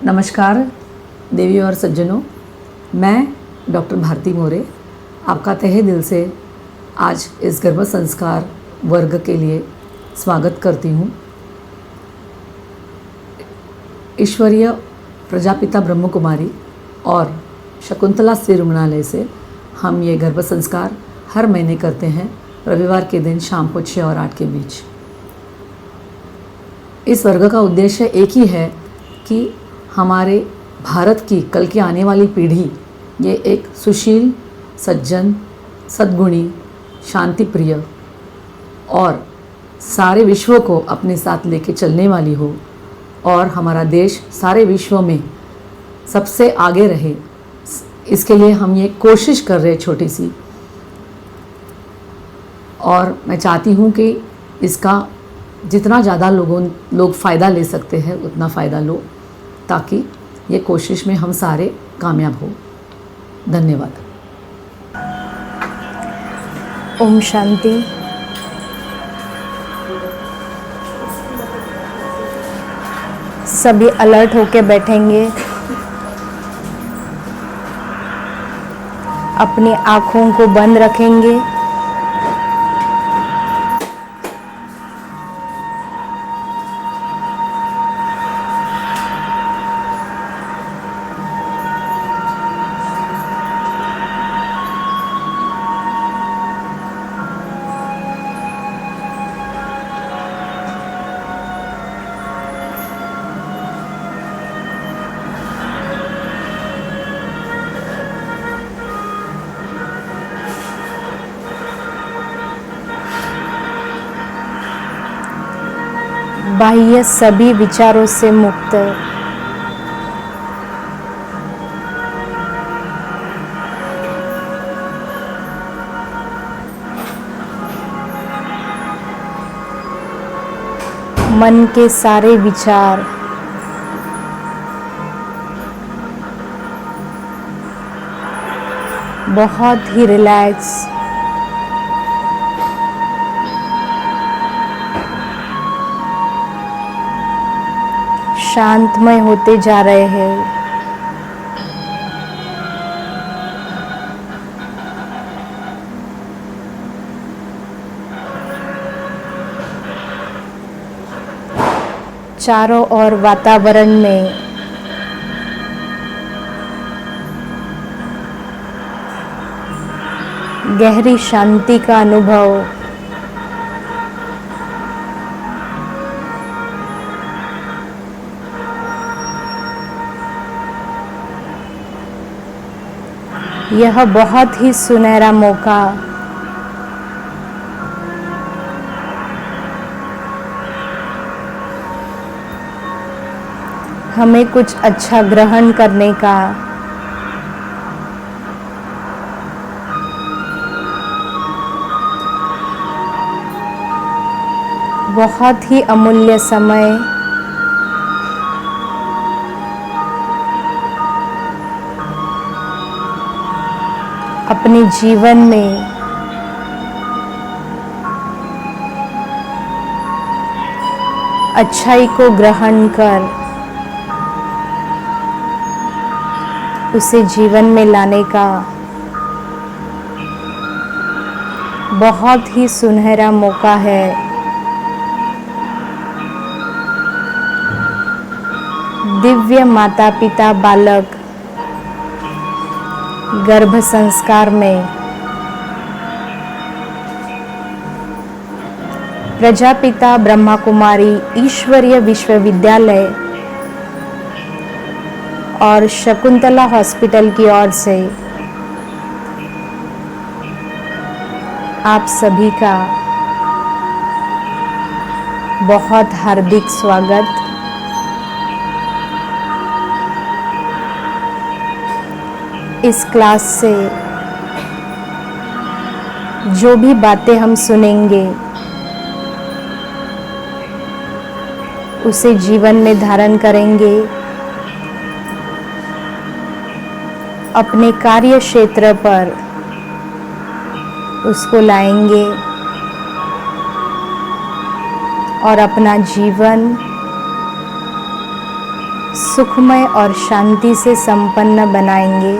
नमस्कार देवी और सज्जनों, मैं डॉक्टर भारती मोरे आपका तहे दिल से आज इस गर्भ संस्कार वर्ग के लिए स्वागत करती हूँ। ईश्वरीय प्रजापिता ब्रह्म कुमारी और शकुंतला स्त्री रुग्णालय से हम ये गर्भ संस्कार हर महीने करते हैं रविवार के दिन शाम को 6 और 8 के बीच। इस वर्ग का उद्देश्य एक ही है कि हमारे भारत की कल की आने वाली पीढ़ी ये एक सुशील, सज्जन, सद्गुणी, शांति प्रिय और सारे विश्व को अपने साथ लेके चलने वाली हो और हमारा देश सारे विश्व में सबसे आगे रहे। इसके लिए हम ये कोशिश कर रहे हैं छोटी सी, और मैं चाहती हूँ कि इसका जितना ज़्यादा लोग फ़ायदा ले सकते हैं उतना फ़ायदा लो, ताकि ये कोशिश में हम सारे कामयाब हो। धन्यवाद। ओम शांति। सभी अलर्ट होके बैठेंगे। अपनी आँखों को बंद रखेंगे। बाह्य सभी विचारों से मुक्त। मन के सारे विचार बहुत ही रिलैक्स, शांतमय होते जा रहे हैं। चारों ओर वातावरण में गहरी शांति का अनुभव, यह बहुत ही सुनहरा मौका हमें कुछ अच्छा ग्रहण करने का, बहुत ही अमूल्य समय अपने जीवन में अच्छाई को ग्रहण कर उसे जीवन में लाने का बहुत ही सुनहरा मौका है। दिव्य माता पिता बालक गर्भ संस्कार में प्रजापिता ब्रह्मा कुमारी ईश्वरीय विश्वविद्यालय और शकुंतला हॉस्पिटल की ओर से आप सभी का बहुत हार्दिक स्वागत। इस क्लास से जो भी बातें हम सुनेंगे उसे जीवन में धारण करेंगे, अपने कार्य क्षेत्र पर उसको लाएंगे और अपना जीवन सुखमय और शांति से संपन्न बनाएंगे।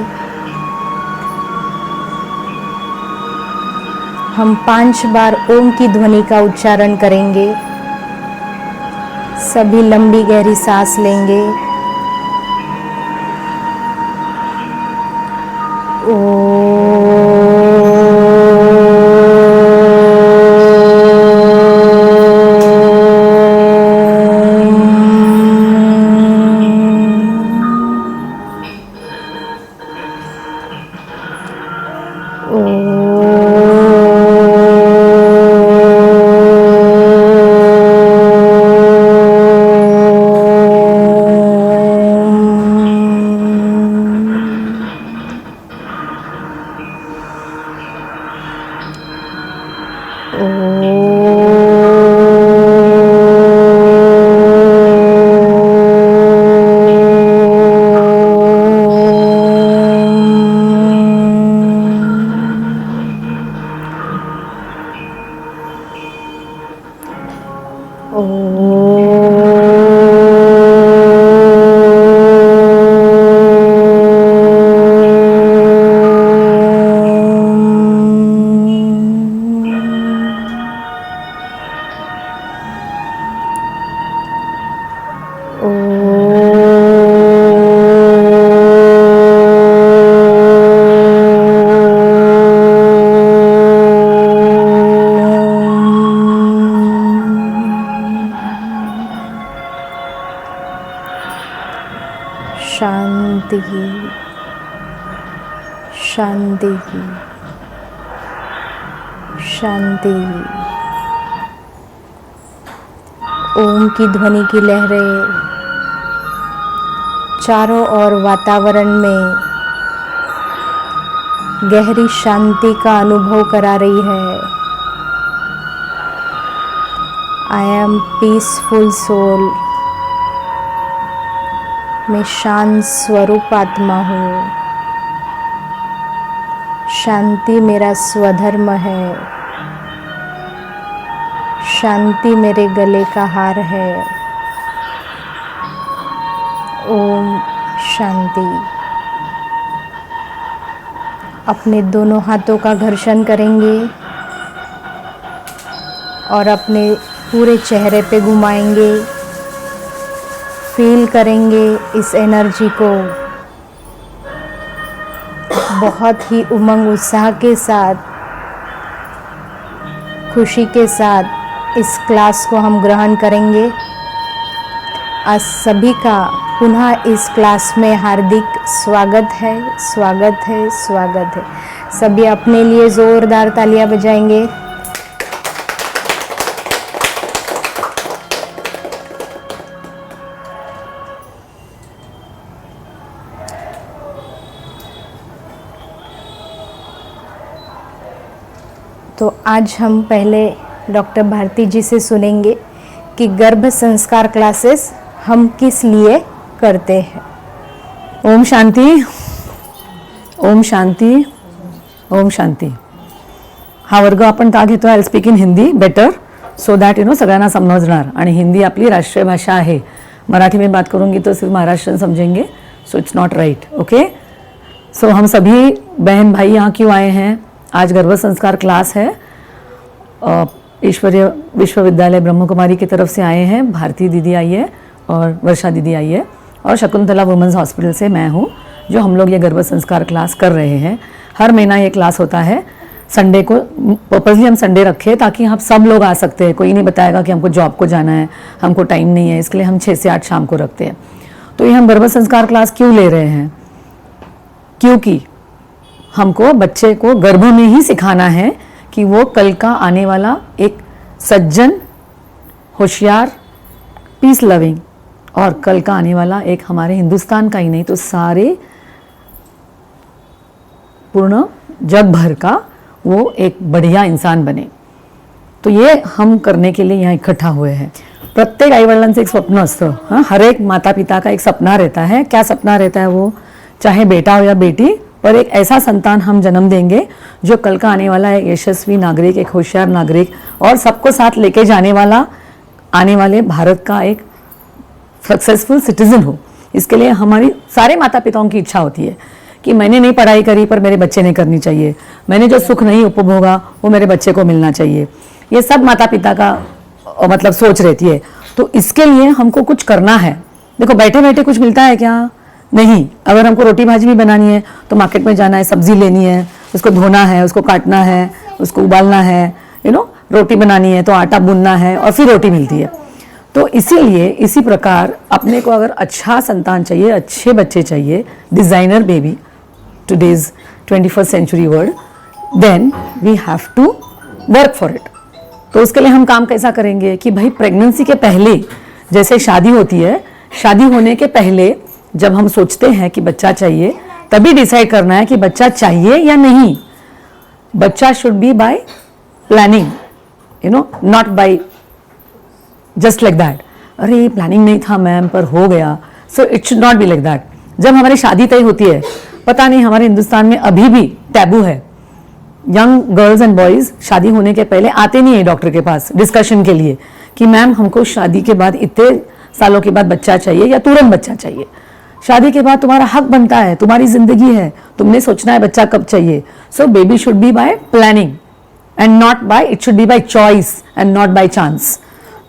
हम 5 बार ओम की ध्वनि का उच्चारण करेंगे। सभी लंबी गहरी सांस लेंगे। शांति, शांति, शांति। ओम की ध्वनि की लहरें चारों ओर वातावरण में गहरी शांति का अनुभव करा रही है। I am peaceful soul. मैं शांत स्वरूप आत्मा हूँ। शांति मेरा स्वधर्म है। शांति मेरे गले का हार है। ओम शांति। अपने दोनों हाथों का घर्षण करेंगे और अपने पूरे चेहरे पे घुमाएंगे। फील करेंगे इस एनर्जी को। बहुत ही उमंग उत्साह के साथ, खुशी के साथ इस क्लास को हम ग्रहण करेंगे। आज सभी का पुनः इस क्लास में हार्दिक स्वागत है, स्वागत है, स्वागत है। सभी अपने लिए जोरदार तालियां बजाएंगे। तो आज हम पहले डॉक्टर भारती जी से सुनेंगे कि गर्भ संस्कार क्लासेस हम किस लिए करते हैं। ओम शांती, ओम शांती, ओम शांती। हा वर्ग आपण का घेतो? I speak in Hindi better so that सगळ्यांना समजणार। आणि हिंदी आपली राष्ट्रीय भाषा है। मराठी में बात करूँगी तो सिर्फ महाराष्ट्रन समझेंगे, so it's not right. Okay, so हम सभी बहन भाई यहाँ क्यों आए हैं? आज गर्भ संस्कार क्लास है। ईश्वरीय विश्वविद्यालय ब्रह्म कुमारी की तरफ से आए हैं। भारती दीदी आई है और वर्षा दीदी आई है और शकुंतला वुमेंस हॉस्पिटल से मैं हूँ, जो हम लोग ये गर्भ संस्कार क्लास कर रहे हैं। हर महीना ये क्लास होता है संडे को। पर्पजली हम संडे रखे ताकि हम सब लोग आ सकते हैं। कोई नहीं बताएगा कि हमको जॉब को जाना है, हमको टाइम नहीं है, इसके लिए हम 6 से 8 शाम को रखते हैं। तो ये हम गर्भ संस्कार क्लास क्यों ले रहे हैं? क्योंकि हमको बच्चे को गर्भ में ही सिखाना है कि वो कल का आने वाला एक सज्जन, होशियार, पीस लविंग और कल का आने वाला एक हमारे हिंदुस्तान का ही नहीं तो सारे पूर्ण जग भर का वो एक बढ़िया इंसान बने। तो ये हम करने के लिए यहाँ इकट्ठा हुए हैं। प्रत्येक आई वडिलांचं एक स्वप्न असतं। हाँ, हर एक माता पिता का एक सपना रहता है। क्या सपना रहता है? वो चाहे बेटा हो या बेटी, पर एक ऐसा संतान हम जन्म देंगे जो कल का आने वाला एक यशस्वी नागरिक, एक होशियार नागरिक और सबको साथ लेके जाने वाला आने वाले भारत का एक सक्सेसफुल सिटीजन हो। इसके लिए हमारी सारे माता पिताओं की इच्छा होती है कि मैंने नहीं पढ़ाई करी पर मेरे बच्चे ने करनी चाहिए, मैंने जो सुख नहीं उपभोगा वो मेरे बच्चे को मिलना चाहिए। ये सब माता पिता का मतलब सोच रहती है। तो इसके लिए हमको कुछ करना है। देखो बैठे बैठे कुछ मिलता है क्या? नहीं। अगर हमको रोटी भाजी भी बनानी है तो मार्केट में जाना है, सब्जी लेनी है, उसको धोना है, उसको काटना है, उसको उबालना है, रोटी बनानी है तो आटा बुनना है और फिर रोटी मिलती है। तो इसीलिए इसी प्रकार अपने को अगर अच्छा संतान चाहिए, अच्छे बच्चे चाहिए, designer baby, today's 21st century world, then we have to work for it. तो उसके लिए हम काम कैसा करेंगे कि भाई प्रेगनेंसी के पहले जैसे शादी होती है, शादी होने के पहले जब हम सोचते हैं कि बच्चा चाहिए, तभी डिसाइड करना है कि बच्चा चाहिए या नहीं। बच्चा should be by planning, not by just like that. अरे प्लानिंग नहीं था मैम पर हो गया। So it should not be like that. जब हमारी शादी तय होती है, पता नहीं हमारे हिंदुस्तान में अभी भी टैबू है, यंग गर्ल्स एंड बॉयज शादी होने के पहले आते नहीं है डॉक्टर के पास डिस्कशन के लिए कि मैम हमको शादी के बाद इतने सालों के बाद बच्चा चाहिए या तुरंत बच्चा चाहिए। शादी के बाद तुम्हारा हक बनता है, तुम्हारी जिंदगी है, तुमने सोचना है बच्चा कब चाहिए। So baby should be by planning and not by, it should be by choice and not by chance.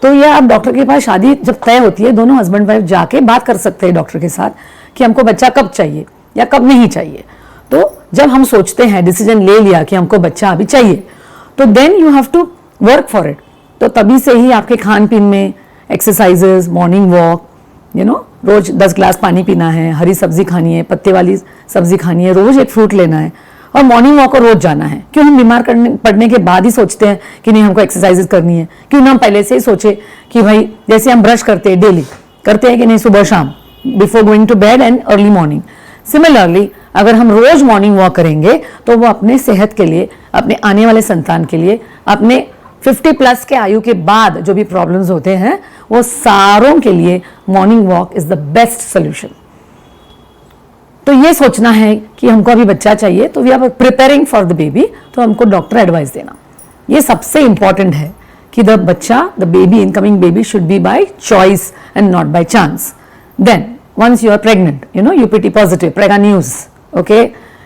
तो ये आप डॉक्टर के पास शादी जब तय होती है, दोनों हस्बैंड वाइफ जाके बात कर सकते हैं डॉक्टर के साथ कि हमको बच्चा कब चाहिए या कब नहीं चाहिए। तो जब हम सोचते हैं, डिसीजन ले लिया कि हमको बच्चा अभी चाहिए, तो then you have to work for it. तो तभी से ही आपके खान पीन में एक्सरसाइजेस, मॉर्निंग वॉक, रोज 10 ग्लास पानी पीना है, हरी सब्जी खानी है, पत्ते वाली सब्जी खानी है, रोज एक फ्रूट लेना है और मॉर्निंग वॉक को रोज जाना है। क्यों हम बीमार पड़ने के बाद ही सोचते हैं कि नहीं हमको एक्सरसाइजेस करनी है? क्यों ना हम पहले से ही सोचे कि भाई जैसे हम ब्रश करते हैं डेली, करते हैं कि नहीं, सुबह शाम, before going to bed and early morning. Similarly अगर हम रोज मॉर्निंग वॉक करेंगे तो वो अपने सेहत के लिए, अपने आने वाले संतान के लिए, अपने 50+ के आयु के बाद जो भी प्रॉब्लम्स होते हैं वो सारों के लिए morning walk is the best solution. तो ये सोचना है कि हमको अभी बच्चा चाहिए, तो we are preparing for the baby, तो हमको डॉक्टर एडवाइस देना ये सबसे इंपॉर्टेंट है कि the baby, incoming baby should be by choice and not by chance. Then once you are pregnant, UPT positive, Prega News, okay,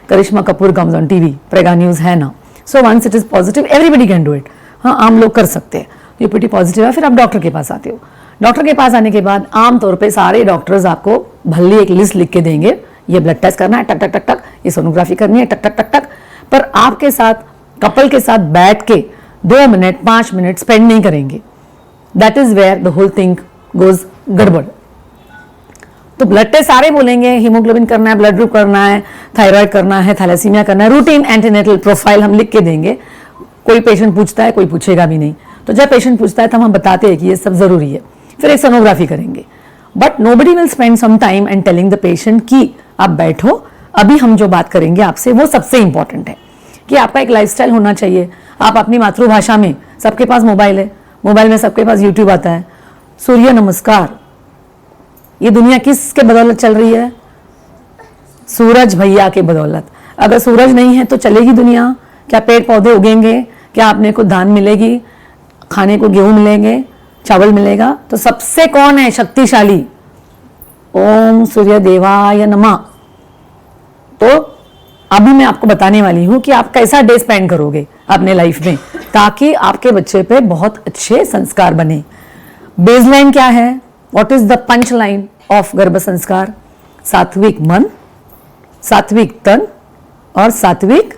Karishma Kapoor comes on TV, Prega News है ना। So once it is positive, everybody can do it। हाँ, आम लोग कर सकते हैं। UPT positive है, फिर आप डॉक्टर के पास आते हो। डॉक्टर के पास आने के बाद आमतौर पे सारे डॉक्टर्स आपको भली एक लिस्ट लिख के देंगे, ये ब्लड टेस्ट करना है, टक टक टक टक, ये सोनोग्राफी करनी है, टक टक टक टक। पर आपके साथ, कपल के साथ बैठ के 2 मिनट 5 मिनट स्पेंड नहीं करेंगे। That is where the whole thing goes गड़बड़। तो ब्लड टेस्ट सारे बोलेंगे, हीमोग्लोबिन करना है, ब्लड ग्रुप करना है, थायराइड करना है, थैलेसीमिया करना है, रूटीन एंटीनेटल प्रोफाइल हम लिख के देंगे। कोई पेशेंट पूछता है, कोई पूछेगा भी नहीं। तो जब पेशेंट पूछता है तो हम बताते हैं कि ये सब जरूरी है, फिर एक सोनोग्राफी करेंगे। But nobody will spend some time and telling the patient कि आप बैठो, अभी हम जो बात करेंगे आपसे वो सबसे इंपॉर्टेंट है कि आपका एक लाइफस्टाइल होना चाहिए। आप अपनी मातृभाषा में, सबके पास मोबाइल है, मोबाइल में सबके पास यूट्यूब आता है। सूर्य नमस्कार, ये दुनिया किसके बदौलत चल रही है? सूरज भैया के बदौलत। अगर सूरज नहीं है तो चलेगी दुनिया? क्या पेड़ पौधे उगेंगे? क्या आपने को धान मिलेगी, खाने को गेहूं मिलेंगे, चावल मिलेगा? तो सबसे कौन है शक्तिशाली? ओम सूर्य देवाय नमः। तो अभी मैं आपको बताने वाली हूं कि आप कैसा डे स्पेंड करोगे अपने लाइफ में, ताकि आपके बच्चे पे बहुत अच्छे संस्कार बने। बेसलाइन क्या है? What is the punch line of गर्भ संस्कार? सात्विक मन, सात्विक तन और सात्विक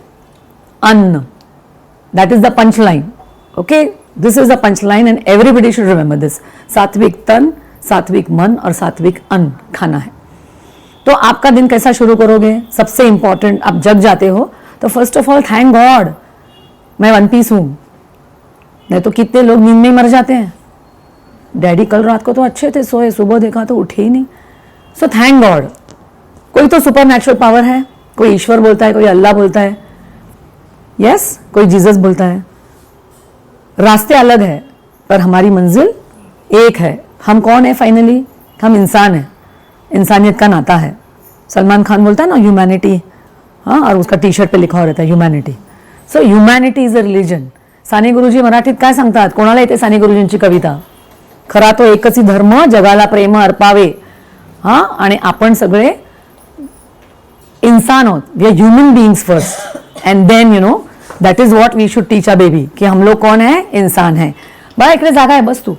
अन्न। That is the punch line. Okay, this is the punch line and everybody should remember this. सात्विक तन, सात्विक मन और सात्विक अन्न खाना है। तो आपका दिन कैसा शुरू करोगे? सबसे इंपॉर्टेंट, आप जग जाते हो तो first of all thank God मैं 1 पीस हूं। नहीं तो कितने लोग नींद में ही मर जाते हैं। डैडी कल रात को तो अच्छे थे, सोए, सुबह देखा तो उठे ही नहीं। So thank God. कोई तो सुपर नेचुरल पावर है, कोई ईश्वर बोलता है, कोई अल्लाह बोलता है, यस, कोई जीसस बोलता है। रास्ते अलग है पर हमारी मंजिल एक है। हम कौन है फाइनली? हम इंसान हैं, इंसानियत का नाता है। सलमान खान बोलता है ना ह्यूमैनिटी, हाँ, और उसका टी-शर्ट पे लिखा हो रहता है humanity. So humanity is a religion. Sane Guruji मराठीत काय सांगतात? कोणाला येते साने गुरुजींची कविता? खरा तो एकच धर्म जगाला प्रेम अर्पावे. हां, आणि आपण सगळे इंसान आहोत. We are human beings first and then you know that is what we should teach a baby कि हम लोग कौन है, इंसान है. बड़ा इकडे जागा है बस तू.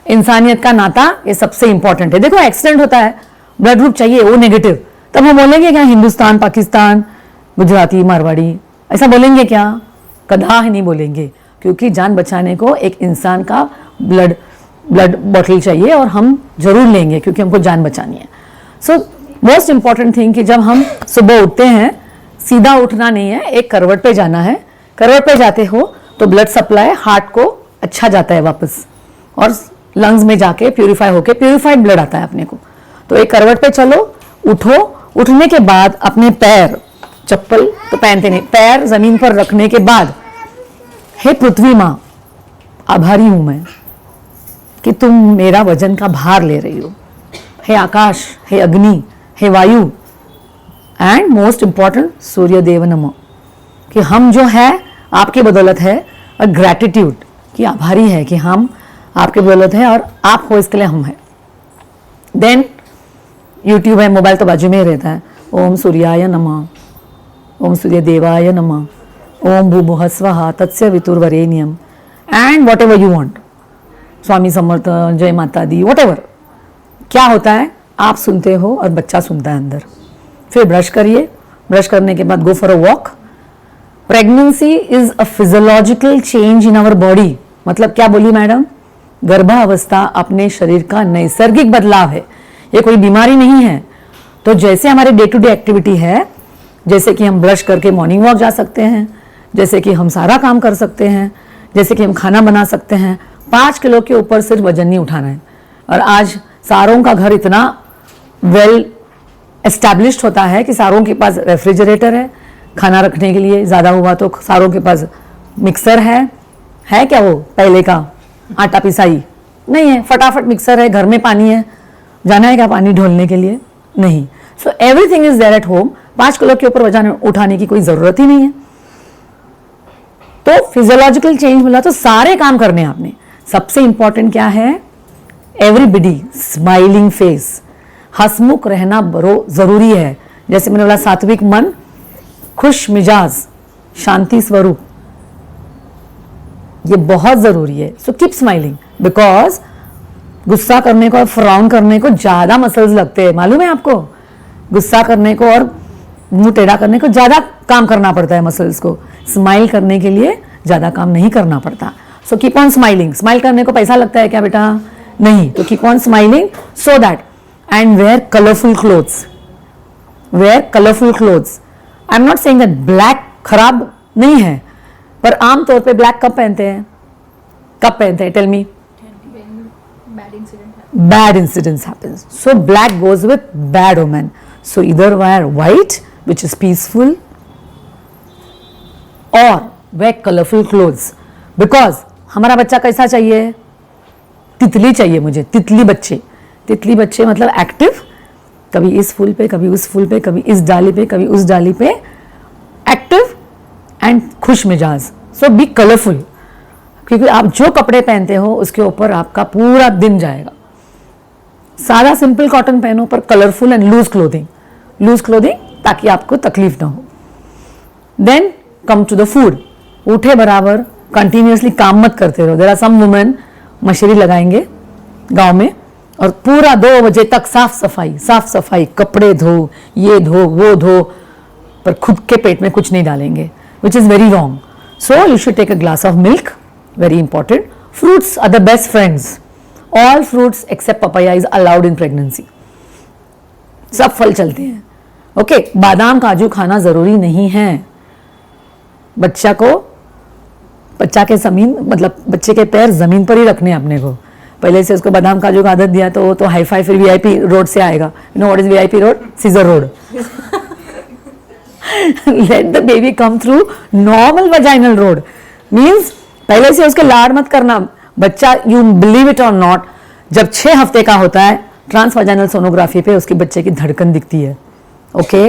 इंसानियत का नाता ये सबसे इंपॉर्टेंट है. देखो एक्सीडेंट होता है, ब्लड ग्रुप चाहिए, वो नेगेटिव, तब हम बोलेंगे क्या हिंदुस्तान, पाकिस्तान, गुजराती, मारवाड़ी, ऐसा बोलेंगे क्या? कदा नहीं बोलेंगे, क्योंकि जान बचाने को एक इंसान का ब्लड बॉटल चाहिए और हम जरूर लेंगे क्योंकि हमको जान बचानी है. सो मोस्ट इंपॉर्टेंट थिंग कि जब हम सुबह उठते हैं, सीधा उठना नहीं है, एक करवट पे जाना है. करवट पे जाते हो तो ब्लड सप्लाई हार्ट को अच्छा जाता है वापस, और लंग्स में जाके प्यूरिफाई होके प्यूरिफाइड ब्लड आता है अपने को. तो एक करवट पे चलो, उठो. उठने के बाद अपने पैर, चप्पल तो पहनते नहीं, पैर जमीन पर रखने के बाद, हे पृथ्वी माँ, आभारी हूं मैं कि तुम मेरा वजन का भार ले रही हो. हे आकाश, हे अग्नि, हे वायु, एंड मोस्ट इंपॉर्टेंट सूर्य देव नमः, कि हम जो है आपकी बदौलत है, और ग्रैटिट्यूड कि आभारी है कि हम आपकी बदौलत है और आप हो इसके लिए हम हैं. देन यूट्यूब है, मोबाइल तो बाजू में ही रहता है. ओम सूर्याय नमः, ओम सूर्य देवाय नमः, ओम भूभुवः स्वः तत्स्य वितुर्वरेण्यम, and whatever you want. Swami Samarth, जय माता दी, वॉट एवर. क्या होता है, आप सुनते हो और बच्चा सुनता है अंदर. फिर ब्रश करिए, ब्रश करने के बाद go for a walk. Pregnancy is a physiological change in our body. मतलब क्या बोली मैडम? गर्भावस्था अपने शरीर का नैसर्गिक बदलाव है, ये कोई बीमारी नहीं है. तो जैसे हमारे डे टू डे एक्टिविटी है, जैसे कि हम ब्रश करके मॉर्निंग वॉक जा सकते हैं, जैसे कि हम सारा काम कर सकते हैं, जैसे कि हम खाना बना सकते हैं, 5 किलो के ऊपर सिर्फ वजन नहीं उठाना है. और आज सारों का घर इतना वेल एस्टैब्लिश्ड होता है कि सारों के पास रेफ्रिजरेटर है खाना रखने के लिए, ज़्यादा हुआ तो सारों के पास मिक्सर है क्या वो पहले का आटा पिसाई नहीं है, फटाफट मिक्सर है, घर में पानी है, जाना है क्या पानी ढोलने के लिए? नहीं. So everything is there at home. 5 kilo के ऊपर वजन उठाने की कोई ज़रूरत ही नहीं है. तो फिजियोलॉजिकल चेंज मिला तो सारे काम करने हैं आपने. सबसे इंपॉर्टेंट क्या है? एवरीबडी स्माइलिंग फेस, हंसमुख रहना बड़ो जरूरी है. जैसे मैंने बोला, सात्विक मन, खुश मिजाज, शांति स्वरूप, ये बहुत जरूरी है. सो कीप स्माइलिंग, बिकॉज गुस्सा करने को और फ्राउन करने को ज्यादा मसल्स लगते हैं. मालूम है आपको? गुस्सा करने को और मुंह टेढ़ा करने को ज्यादा काम करना पड़ता है मसल्स को. स्माइल करने के लिए ज्यादा काम नहीं करना पड़ता. So keep on smiling. Smile करने को पैसा लगता है क्या बेटा? नहीं. तो keep on smiling so that, and wear colourful clothes. Wear colourful clothes. I am not saying that black खराब नहीं है, पर आमतौर पे ब्लैक कब पहनते हैं? कब पहनते हैं? Tell me. Bad incidents happens. So black goes with bad omen. So either wear white, which is peaceful, or wear colorful clothes. Because हमारा बच्चा कैसा चाहिए? तितली चाहिए मुझे, तितली बच्चे. तितली बच्चे मतलब एक्टिव, कभी इस फूल पे, कभी उस फूल पे, कभी इस डाली पे, कभी उस डाली पे, एक्टिव एंड खुश मिजाज. सो बी कलरफुल, क्योंकि आप जो कपड़े पहनते हो उसके ऊपर आपका पूरा दिन जाएगा. सादा सिंपल कॉटन पहनो, पर colourful and loose clothing. Loose clothing ताकि आपको तकलीफ ना हो. Then come to the food. उठे बराबर कंटिन्यूसली काम मत करते रहो. There are some women machinery लगाएंगे गांव में और पूरा 2 बजे तक साफ सफाई, कपड़े धो, ये धो, वो धो, पर खुद के पेट में कुछ नहीं डालेंगे, which is very wrong. So you should take a glass of milk, very important. Fruits are the best friends. All fruits except papaya is allowed in pregnancy. सब फल चलते हैं. ओके. बादाम काजू खाना जरूरी नहीं है. बच्चा के जमीन, मतलब बच्चे के पैर जमीन पर ही रखने हैं अपने को. पहले से उसको बादाम काजू का आदत दिया तो वो तो हाई फाई फिर वीआईपी रोड से आएगा. You know what is VIP road? Caesar road. Let the baby come through normal vaginal road. Means पहले से उसके लाड मत करना. बच्चा, यू बिलीव इट और नॉट, जब 6 हफ्ते का होता है ट्रांसवाजाइनल सोनोग्राफी पे उसके बच्चे की धड़कन दिखती है. ओके.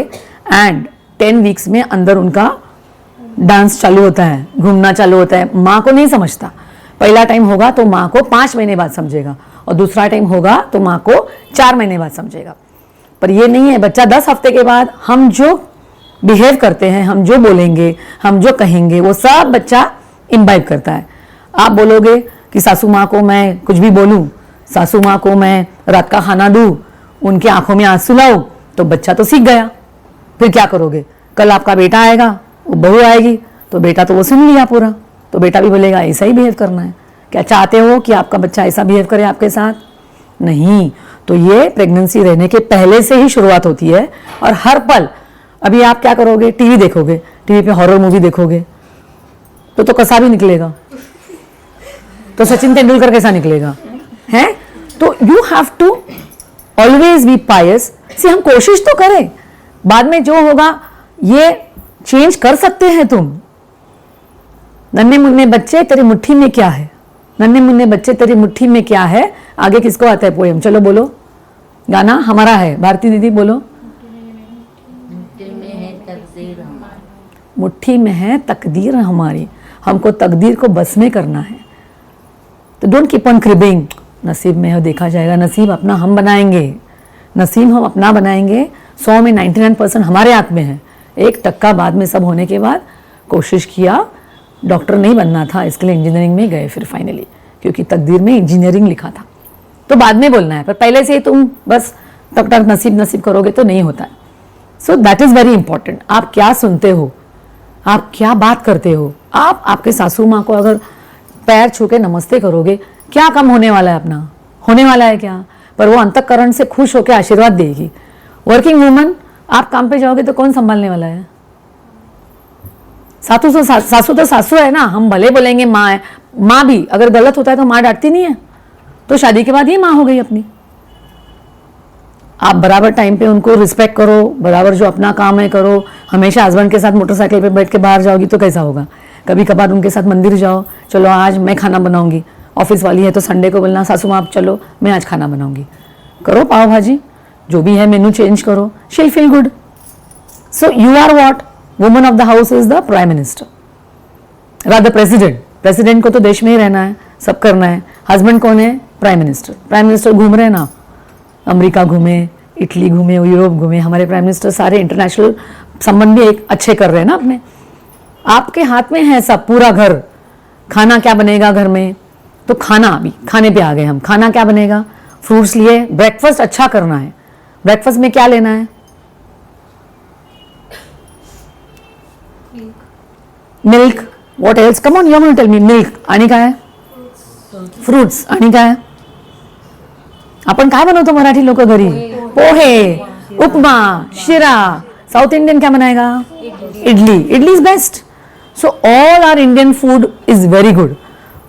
एंड 10 वीक्स में अंदर उनका डांस चालू होता है, घूमना चालू होता है. माँ को नहीं समझता. पहला टाइम होगा तो माँ को 5 महीने बाद समझेगा, और दूसरा टाइम होगा तो माँ को 4 महीने बाद समझेगा. पर ये नहीं है बच्चा 10 हफ्ते के बाद हम जो बिहेव करते हैं, हम जो बोलेंगे, हम जो कहेंगे, वो सब बच्चा इम्बाइब करता है। आप बोलोगे कि सासू माँ को मैं कुछ भी बोलूँ, सासू माँ को मैं रात का खाना दूँ, उनकी आंखों में आंसू लाऊं, तो बच्चा तो सीख गया। फिर क्या करोगे? कल आपका बेटा आएगा, वो बहू आएगी, तो बेटा तो वो सुन लिया पूरा, तो बेटा भी बोलेगा ऐसा ही बिहेव करना है। क्या चाहते हो कि आपका बच्चा ऐसा बिहेव करे आपके साथ? नहीं। तो ये प्रेगनेंसी रहने के पहले से ही शुरुआत होती है और हर पल। अभी आप क्या करोगे? टीवी देखोगे, टीवी पे हॉरर मूवी देखोगे तो कसा भी निकलेगा, तो सचिन तेंदुलकर कैसा निकलेगा है? तो you have to always be pious. See हम कोशिश तो करें, बाद में जो होगा ये चेंज कर सकते हैं तुम। नन्हे मुन्ने बच्चे तेरी मुट्ठी में क्या है, नन्हे मुन्ने बच्चे तेरी मुट्ठी में क्या है। आगे किसको आता है पोएम? चलो बोलो, गाना हमारा है। भारती दीदी बोलो। मुट्ठी में है तकदीर हमारी, हमको तकदीर को बस में करना है। तो डोंट कीप ऑन क्रिबिंग, नसीब में हो देखा जाएगा, नसीब अपना हम बनाएंगे, नसीब हम अपना बनाएंगे। 100 में 99% हमारे हाथ में है, 1% बाद में सब होने के बाद कोशिश किया, डॉक्टर नहीं बनना था इसके लिए इंजीनियरिंग में गए फिर फाइनली, क्योंकि तकदीर में इंजीनियरिंग लिखा था। तो बाद में बोलना है, पर पहले से ही तुम बस तक तक नसीब नसीब करोगे तो नहीं होता है। So that is very important. आप क्या सुनते हो, आप क्या बात करते हो। आप आपके सासू माँ को अगर पैर छू के नमस्ते करोगे, क्या कम होने वाला है? अपना होने वाला है क्या? पर वो अंतःकरण से खुश होकर आशीर्वाद देगी। वर्किंग वुमन, आप काम पे जाओगे तो कौन संभालने वाला है? सासू तो सासू है ना। हम भले बोलेंगे माँ है, माँ भी अगर गलत होता है तो माँ डांटती नहीं है, तो शादी के बाद ये माँ हो गई अपनी। आप बराबर टाइम पे उनको रिस्पेक्ट करो, बराबर जो अपना काम है करो। हमेशा हस्बैंड के साथ मोटरसाइकिल पे बैठ के बाहर जाओगी तो कैसा होगा? कभी कभार उनके साथ मंदिर जाओ, चलो आज मैं खाना बनाऊंगी, ऑफिस वाली है तो संडे को बोलना सासू माँ आप चलो मैं आज खाना बनाऊंगी, करो पाव भाजी, जो भी है मेनू चेंज करो, she feel good. So you are what? Woman of the house is the prime minister, rather president. President को तो देश में ही रहना है, सब करना है। हस्बैंड कौन है? Prime minister. प्राइम मिनिस्टर घूम रहे हैं ना, अमेरिका घूमे, इटली घूमे, यूरोप घूमे। हमारे प्राइम मिनिस्टर सारे इंटरनेशनल संबंध भी एक अच्छे कर रहे हैं ना अपने। आपके हाथ में है सब, पूरा घर। खाना क्या बनेगा घर में? तो खाना, अभी खाने पे आ गए हम। खाना क्या बनेगा? फ्रूट्स लिए, ब्रेकफास्ट अच्छा करना है। ब्रेकफास्ट में क्या लेना है? Milk. What else? Come on, you want to tell me. Milk आणि काय? फ्रूट्स आणि काय? आपण काय बनवतो मराठी लोक घरी? पोहे, उपमा, शिरा। साउथ इंडियन क्या बनाएगा? Idli. Idli is best. So all are Indian food is very good.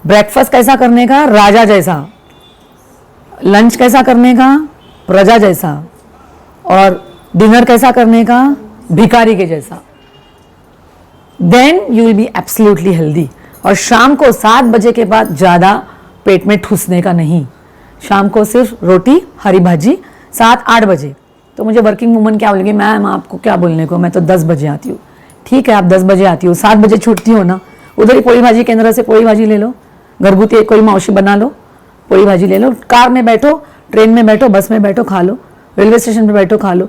Breakfast कैसा करने का? राजा जैसा। लंच कैसा करने का? प्रजा जैसा। और डिनर कैसा करने का? भिखारी के जैसा। Then you will be absolutely healthy. और शाम को 7 बजे के बाद ज़्यादा पेट में ठूसने का नहीं। शाम को सिर्फ रोटी, हरी भाजी, 7-8 बजे। तो मुझे वर्किंग वूमन क्या बोलेगी? मैम आपको क्या बोलने को, मैं तो 10 बजे आती हूँ। ठीक है, आप 10 बजे आती हो, 7 बजे छूटती हो ना, उधर ही पोली भाजी केंद्र से पोली भाजी ले लो, घरगुती कोई मावशी बना लो, पोली भाजी ले लो। कार में बैठो, ट्रेन में बैठो, बस में बैठो, खा लो, रेलवे स्टेशन पर बैठो, खा लो।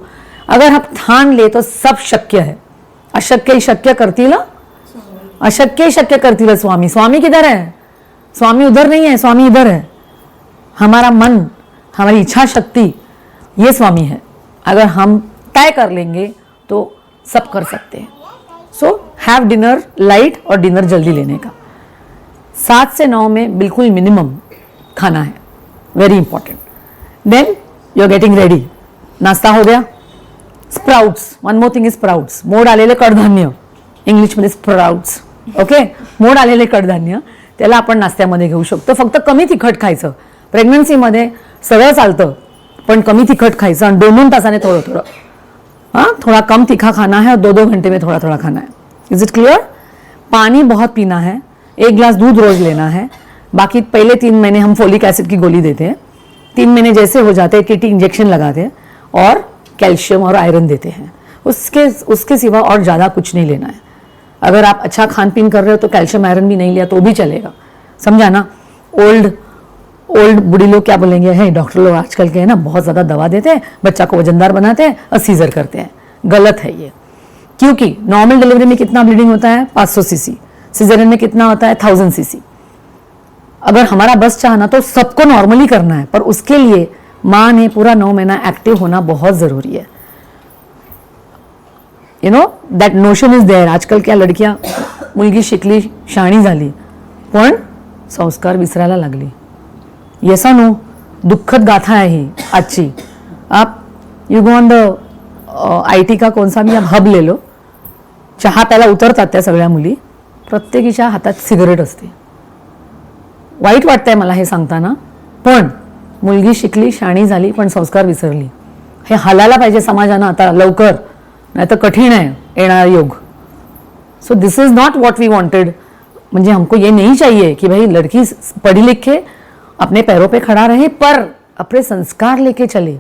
अगर आप ठान ले तो सब शक्य है। अशक्य ही शक्य करतील, अशक्य ही शक्य करतील स्वामी। स्वामी किधर है? स्वामी उधर नहीं है, स्वामी इधर है। हमारा मन, हमारी इच्छा शक्ति, ये स्वामी है। अगर हम तय कर लेंगे तो सब कर सकते हैं। सो हैव डिनर लाइट और डिनर जल्दी लेने का। 7 से 9 में बिल्कुल मिनिमम खाना है, very important. Then you are getting ready. नाश्ता हो गया। Sprouts, one more thing is sprouts. मोड आलेले कडधान्य, इंग्लिशमध्ये स्प्राउट्स, ओके। मोड आलेले कडधान्य, त्याला आपण नाश्त्यामध्ये घेऊ शकतो। फक्त कमी तिखट खायचं। प्रेग्नन्सीमध्ये सगळं चालतं, पण कमी तिखट खायचं आणि 2-2 तासाने थोडं थोडं। हाँ, थोड़ा कम तीखा खाना है और 2-2 घंटे में थोड़ा थोड़ा खाना है। Is it clear? पानी बहुत पीना है, 1 गिलास दूध रोज लेना है। बाकी पहले 3 महीने हम फोलिक एसिड की गोली देते हैं, 3 महीने जैसे हो जाते हैं टीटी इंजेक्शन लगाते हैं और कैल्शियम और आयरन देते हैं। उसके सिवा और ज़्यादा कुछ नहीं लेना है। अगर आप अच्छा खान पीन कर रहे हो तो कैल्शियम आयरन भी नहीं लिया तो भी चलेगा, समझा ना। ओल्ड ओल्ड बूढ़ी लोग क्या बोलेंगे, है डॉक्टर लोग आजकल के है ना बहुत ज़्यादा दवा देते हैं, बच्चा को वजनदार बनाते हैं और सीजर करते हैं। गलत है ये, क्योंकि नॉर्मल डिलीवरी में कितना ब्लीडिंग होता है 500 सीसी, सीजरियन में कितना होता है 1000 सीसी। अगर हमारा बस चाहना तो सबको नॉर्मली करना है, पर उसके लिए माँ ने पूरा 9 महीना एक्टिव होना बहुत ज़रूरी है। You know that notion is there. आजकाल क्या लडक्या मुलगी शिकली शाणी झाली पण संस्कार विसरायला लागली। येसा नो दुःखद गाथा आहे ही आजची। आप you go on the IT का कौन सा भी आप हब ले लो, चहा प्यायला उतरतात त्या सगळ्या मुली, प्रत्येकीच्या हातात सिगरेट असते। वाईट वाटतंय मला हे सांगताना, पण मुलगी शिकली शाणी झाली पण संस्कार विसरली। हे हालायला पाहिजे समाजानं आता लवकर, नहीं तो कठिन है येणार योग। So this is not what we wanted. मुझे हमको ये नहीं चाहिए कि भाई लड़की पढ़ी लिखे अपने पैरों पे खड़ा रहे, पर अपने संस्कार लेके चले।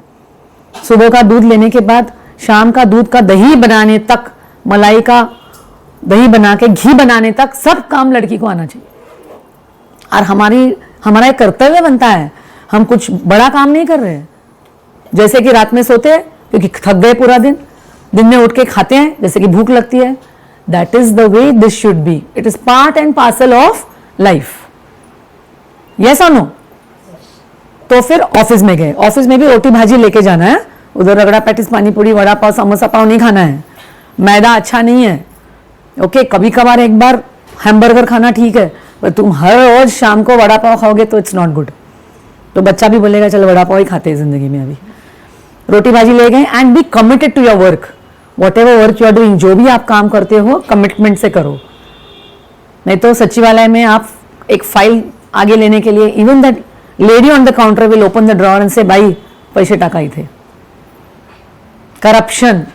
सुबह का दूध लेने के बाद शाम का दूध का दही बनाने तक, मलाई का दही बना के घी बनाने तक सब काम लड़की को आना चाहिए। और हमारा एक कर्तव्य बनता है, हम कुछ बड़ा काम नहीं कर रहे हैं। जैसे कि रात में सोते हैं क्योंकि थक गए पूरा दिन, दिन में उठ के खाते हैं जैसे कि भूख लगती है। That is the way this should be. It is part and parcel of life. Yes और नो? तो फिर ऑफिस में गए, ऑफिस में भी रोटी भाजी लेके जाना है, उधर रगड़ा पैटिस पानी पूरी वड़ा पाव समोसा पाव नहीं खाना है। मैदा अच्छा नहीं है, ओके कभी कभार एक बार हैमबर्गर खाना ठीक है, पर तुम हर रोज शाम को वड़ा पाव खाओगे तो इट्स नॉट गुड। तो बच्चा भी बोलेगा चलो वड़ा पाव ही खाते हैं जिंदगी में। अभी रोटी भाजी ले गए। And be committed to your work, whatever work you are doing. जो भी आप काम करते हो कमिटमेंट से करो, नहीं तो सचिवालय में आप एक फाइल आगे लेने के लिए even that lady on the counter will open the drawer and से भाई पैसे टाका ही थे। करप्शन,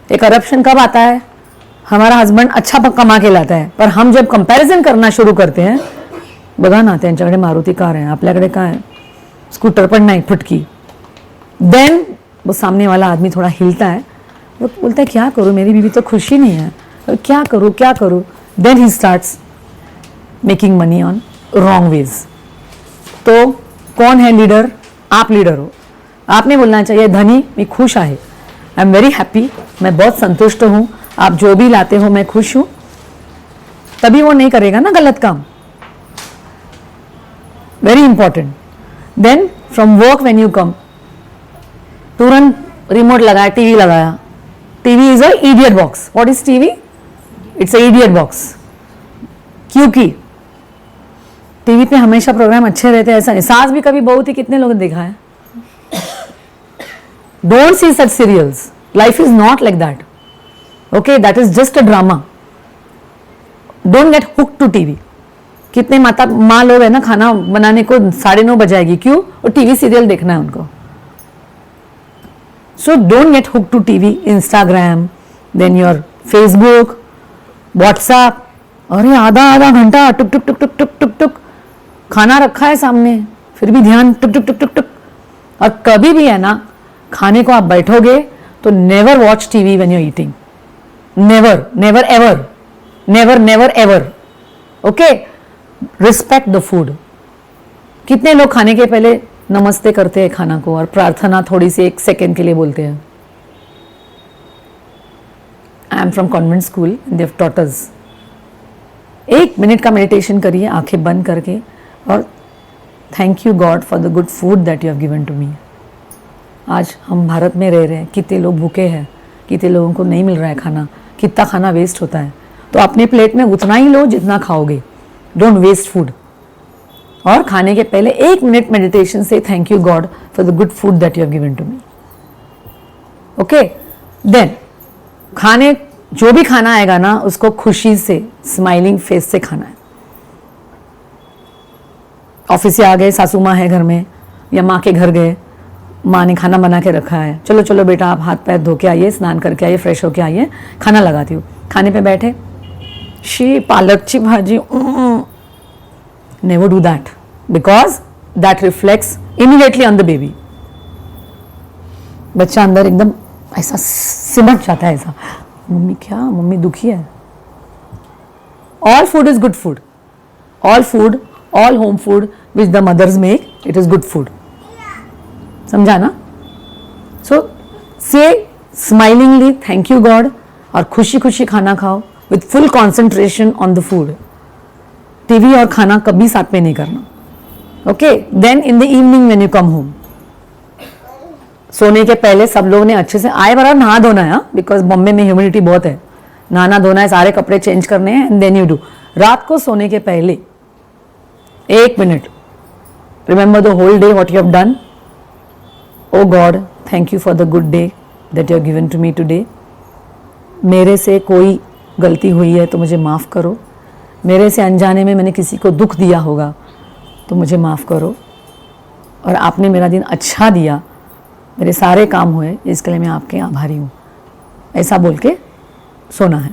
ये करप्शन कब आता है? हमारा हस्बैंड अच्छा कमा के लाता है, पर हम जब कंपैरिजन करना शुरू करते हैं, बघा ना त्यांच्याकडे मारुती कार है, आपल्याकडे काय है, स्कूटर पण नाही फुटकी। देन वो सामने वाला आदमी थोड़ा हिलता है, वो बोलता है क्या करूँ, मेरी बीवी तो खुशी नहीं है, क्या करूँ क्या करूँ। Then he starts making money on wrong ways. तो कौन है लीडर? आप लीडर हो। आपने बोलना चाहिए धनी मैं खुश आहे, आई एम वेरी हैप्पी, मैं बहुत संतुष्ट हूँ, आप जो भी लाते हो मैं खुश हूँ। तभी वो नहीं करेगा ना गलत काम। Very important. Then from work when you come, तुरंत रिमोट लगाया, टीवी लगाया। TV is a idiot box. What is TV? It's a idiot box. क्योंकि टीवी पे हमेशा प्रोग्राम अच्छे रहते हैं, ऐसा नहीं। सास भी कभी बहू थी कितने लोगों ने देखा है? Don't see such serials, life is not like that, okay that is just a drama. Don't get hook to TV. कितने माँ लोग है ना खाना बनाने को 9:30 बजाएगी, क्यों? और टीवी सीरियल देखना है उनको। So don't get hook to TV, Instagram, then your Facebook, WhatsApp. अरे आधा घंटा टुक टुक टुक टुक टुक टुक टुक, खाना रखा है सामने फिर भी ध्यान टुक टुक टुक टुक टुक। और कभी भी है ना खाने को आप बैठोगे तो never watch TV when you are eating, never never ever, never never ever, okay. Respect the food. कितने लोग खाने के पहले नमस्ते करते हैं खाना को, और प्रार्थना थोड़ी सी 1 सेकेंड के लिए बोलते हैं। I am from convent school, they have taught us 1 minute का मेडिटेशन करिए आंखें बंद करके, और thank you God for the good food that you have given to me. आज हम भारत में रह रहे हैं, कितने लोग भूखे हैं, कितने लोगों को नहीं मिल रहा है खाना, कितना खाना वेस्ट होता है। तो अपने प्लेट में उतना ही लो जितना खाओगे, डोंट वेस्ट फूड। और खाने के पहले 1 मिनट मेडिटेशन से thank you God for the good food that you have given to me, okay. Then खाने, जो भी खाना आएगा ना उसको खुशी से, स्माइलिंग फेस से खाना है। ऑफिस से आ गए, सासू माँ है घर में या माँ के घर गए, माँ ने खाना बना के रखा है, चलो चलो बेटा आप हाथ पैर धो के आइए, स्नान करके आइए, फ्रेश होके आइए, खाना लगाती हूँ। खाने पे बैठे, शी पालकची भाजी, never do that, because that reflects immediately on the baby. बच्चा अंदर एकदम ऐसा सिमट जाता है, ऐसा मम्मी क्या, मम्मी दुखी है। All food is good food, all food all home food which the mothers make, it is good food. समझा ना? सो से स्माइलिंगली थैंक यू गॉड, और खुशी खुशी खाना खाओ with full concentration on the food. TV और खाना कभी साथ में नहीं करना. Okay, then in the evening when you come home, सोने के पहले सब लोग ने अच्छे से आए बार नहा धोना है, बिकॉज बॉम्बे में ह्यूमिडिटी बहुत है. नहाना धोना है, सारे कपड़े चेंज करने हैं, एंड देन यू डू. रात को सोने के पहले 1 minute remember the whole day what you have done. Oh God, thank you for the good day that you have given to me today. मेरे से कोई गलती हुई है तो मुझे माफ़ करो. मेरे से अनजाने में मैंने किसी को दुख दिया होगा तो मुझे माफ़ करो. और आपने मेरा दिन अच्छा दिया, मेरे सारे काम हुए, इसके लिए मैं आपके आभारी हूँ. ऐसा बोल के सोना है.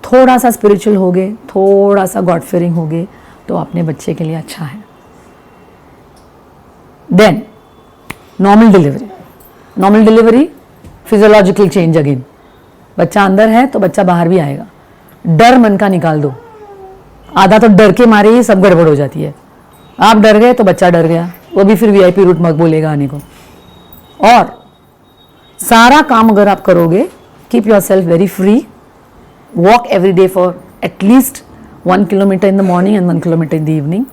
थोड़ा सा स्पिरिचुअल हो गए, थोड़ा सा गॉड फियरिंग हो गए तो अपने बच्चे के लिए अच्छा है. Then normal delivery. Normal delivery physiological change again. बच्चा अंदर है तो बच्चा बाहर भी आएगा. डर मन का निकाल दो. आधा तो डर के मारे ही सब गड़बड़ हो जाती है. आप डर गए तो बच्चा डर गया, वो भी फिर वीआईपी रूट मत बोलेगा आने को. और सारा काम अगर आप करोगे, keep your self very free. Walk every day for at least 1 kilometre in the morning and 1 kilometre in the evening.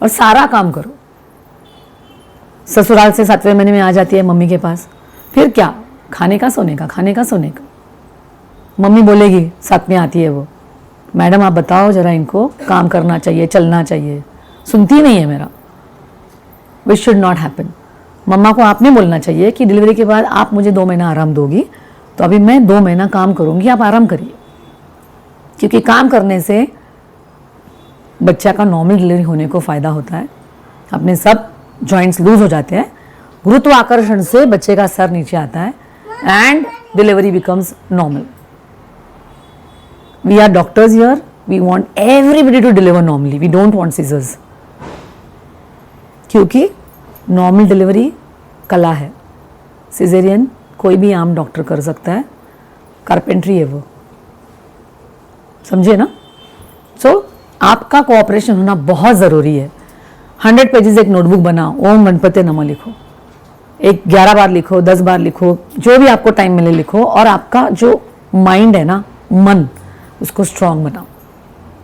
और सारा काम करो. ससुराल से 7वें महीने में आ जाती है मम्मी के पास, फिर क्या, खाने का सोने का, खाने का सोने का. मम्मी बोलेगी, साथ में आती है वो, मैडम आप बताओ जरा, इनको काम करना चाहिए, चलना चाहिए. सुनती नहीं है मेरा. Which should not happen. मम्मा को आपने बोलना चाहिए कि डिलीवरी के बाद आप मुझे 2 महीना आराम दोगी, तो अभी मैं 2 महीना काम करूंगी, आप आराम करिए. क्योंकि काम करने से बच्चा का नॉर्मल डिलीवरी होने को फ़ायदा होता है. अपने सब जॉइंट्स लूज हो जाते हैं. गुरुत्वाकर्षण से बच्चे का सर नीचे आता है and delivery becomes normal. We are doctors here. We want everybody to deliver normally. We don't want scissors. क्योंकि नॉर्मल डिलीवरी कला है. सिजेरियन कोई भी आम डॉक्टर कर सकता है, कारपेंट्री है वो. समझे ना? सो आपका कोऑपरेशन होना बहुत ज़रूरी है. 100 पेजेस एक नोटबुक बनाओ, ओम गणपति नमः लिखो, एक 11 बार लिखो, 10 बार लिखो, जो भी आपको टाइम मिले लिखो. और आपका जो माइंड है ना, मन, उसको स्ट्रांग बनाओ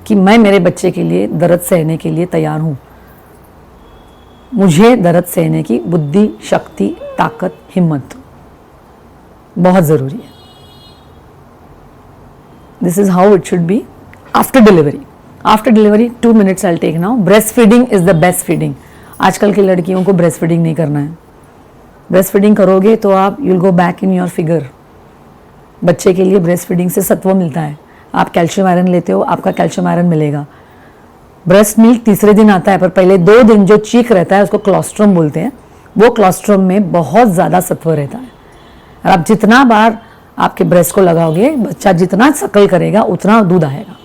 कि मैं मेरे बच्चे के लिए दर्द सहने के लिए तैयार हूँ. मुझे दर्द सहने की बुद्धि, शक्ति, ताकत, हिम्मत बहुत ज़रूरी है. This is how it should be after delivery. After delivery 2 minutes I will take now. Breast feeding is the best feeding. आजकल की लड़कियों को ब्रेस्ट फीडिंग नहीं करना है. ब्रेस्ट फीडिंग करोगे तो आप you will go back in your figure. बच्चे के लिए ब्रेस्ट फीडिंग से सत्व मिलता है. आप कैल्शियम आयरन लेते हो, आपका कैल्शियम आयरन मिलेगा. ब्रेस्ट मिल्क तीसरे दिन आता है, पर पहले 2 दिन जो चीक रहता है उसको क्लोस्ट्रम बोलते हैं. वो क्लोस्ट्रम में बहुत ज़्यादा सत्व रहता है. और आप जितना बार आपके ब्रेस्ट को लगाओगे, बच्चा जितना सकल करेगा उतना दूध आएगा.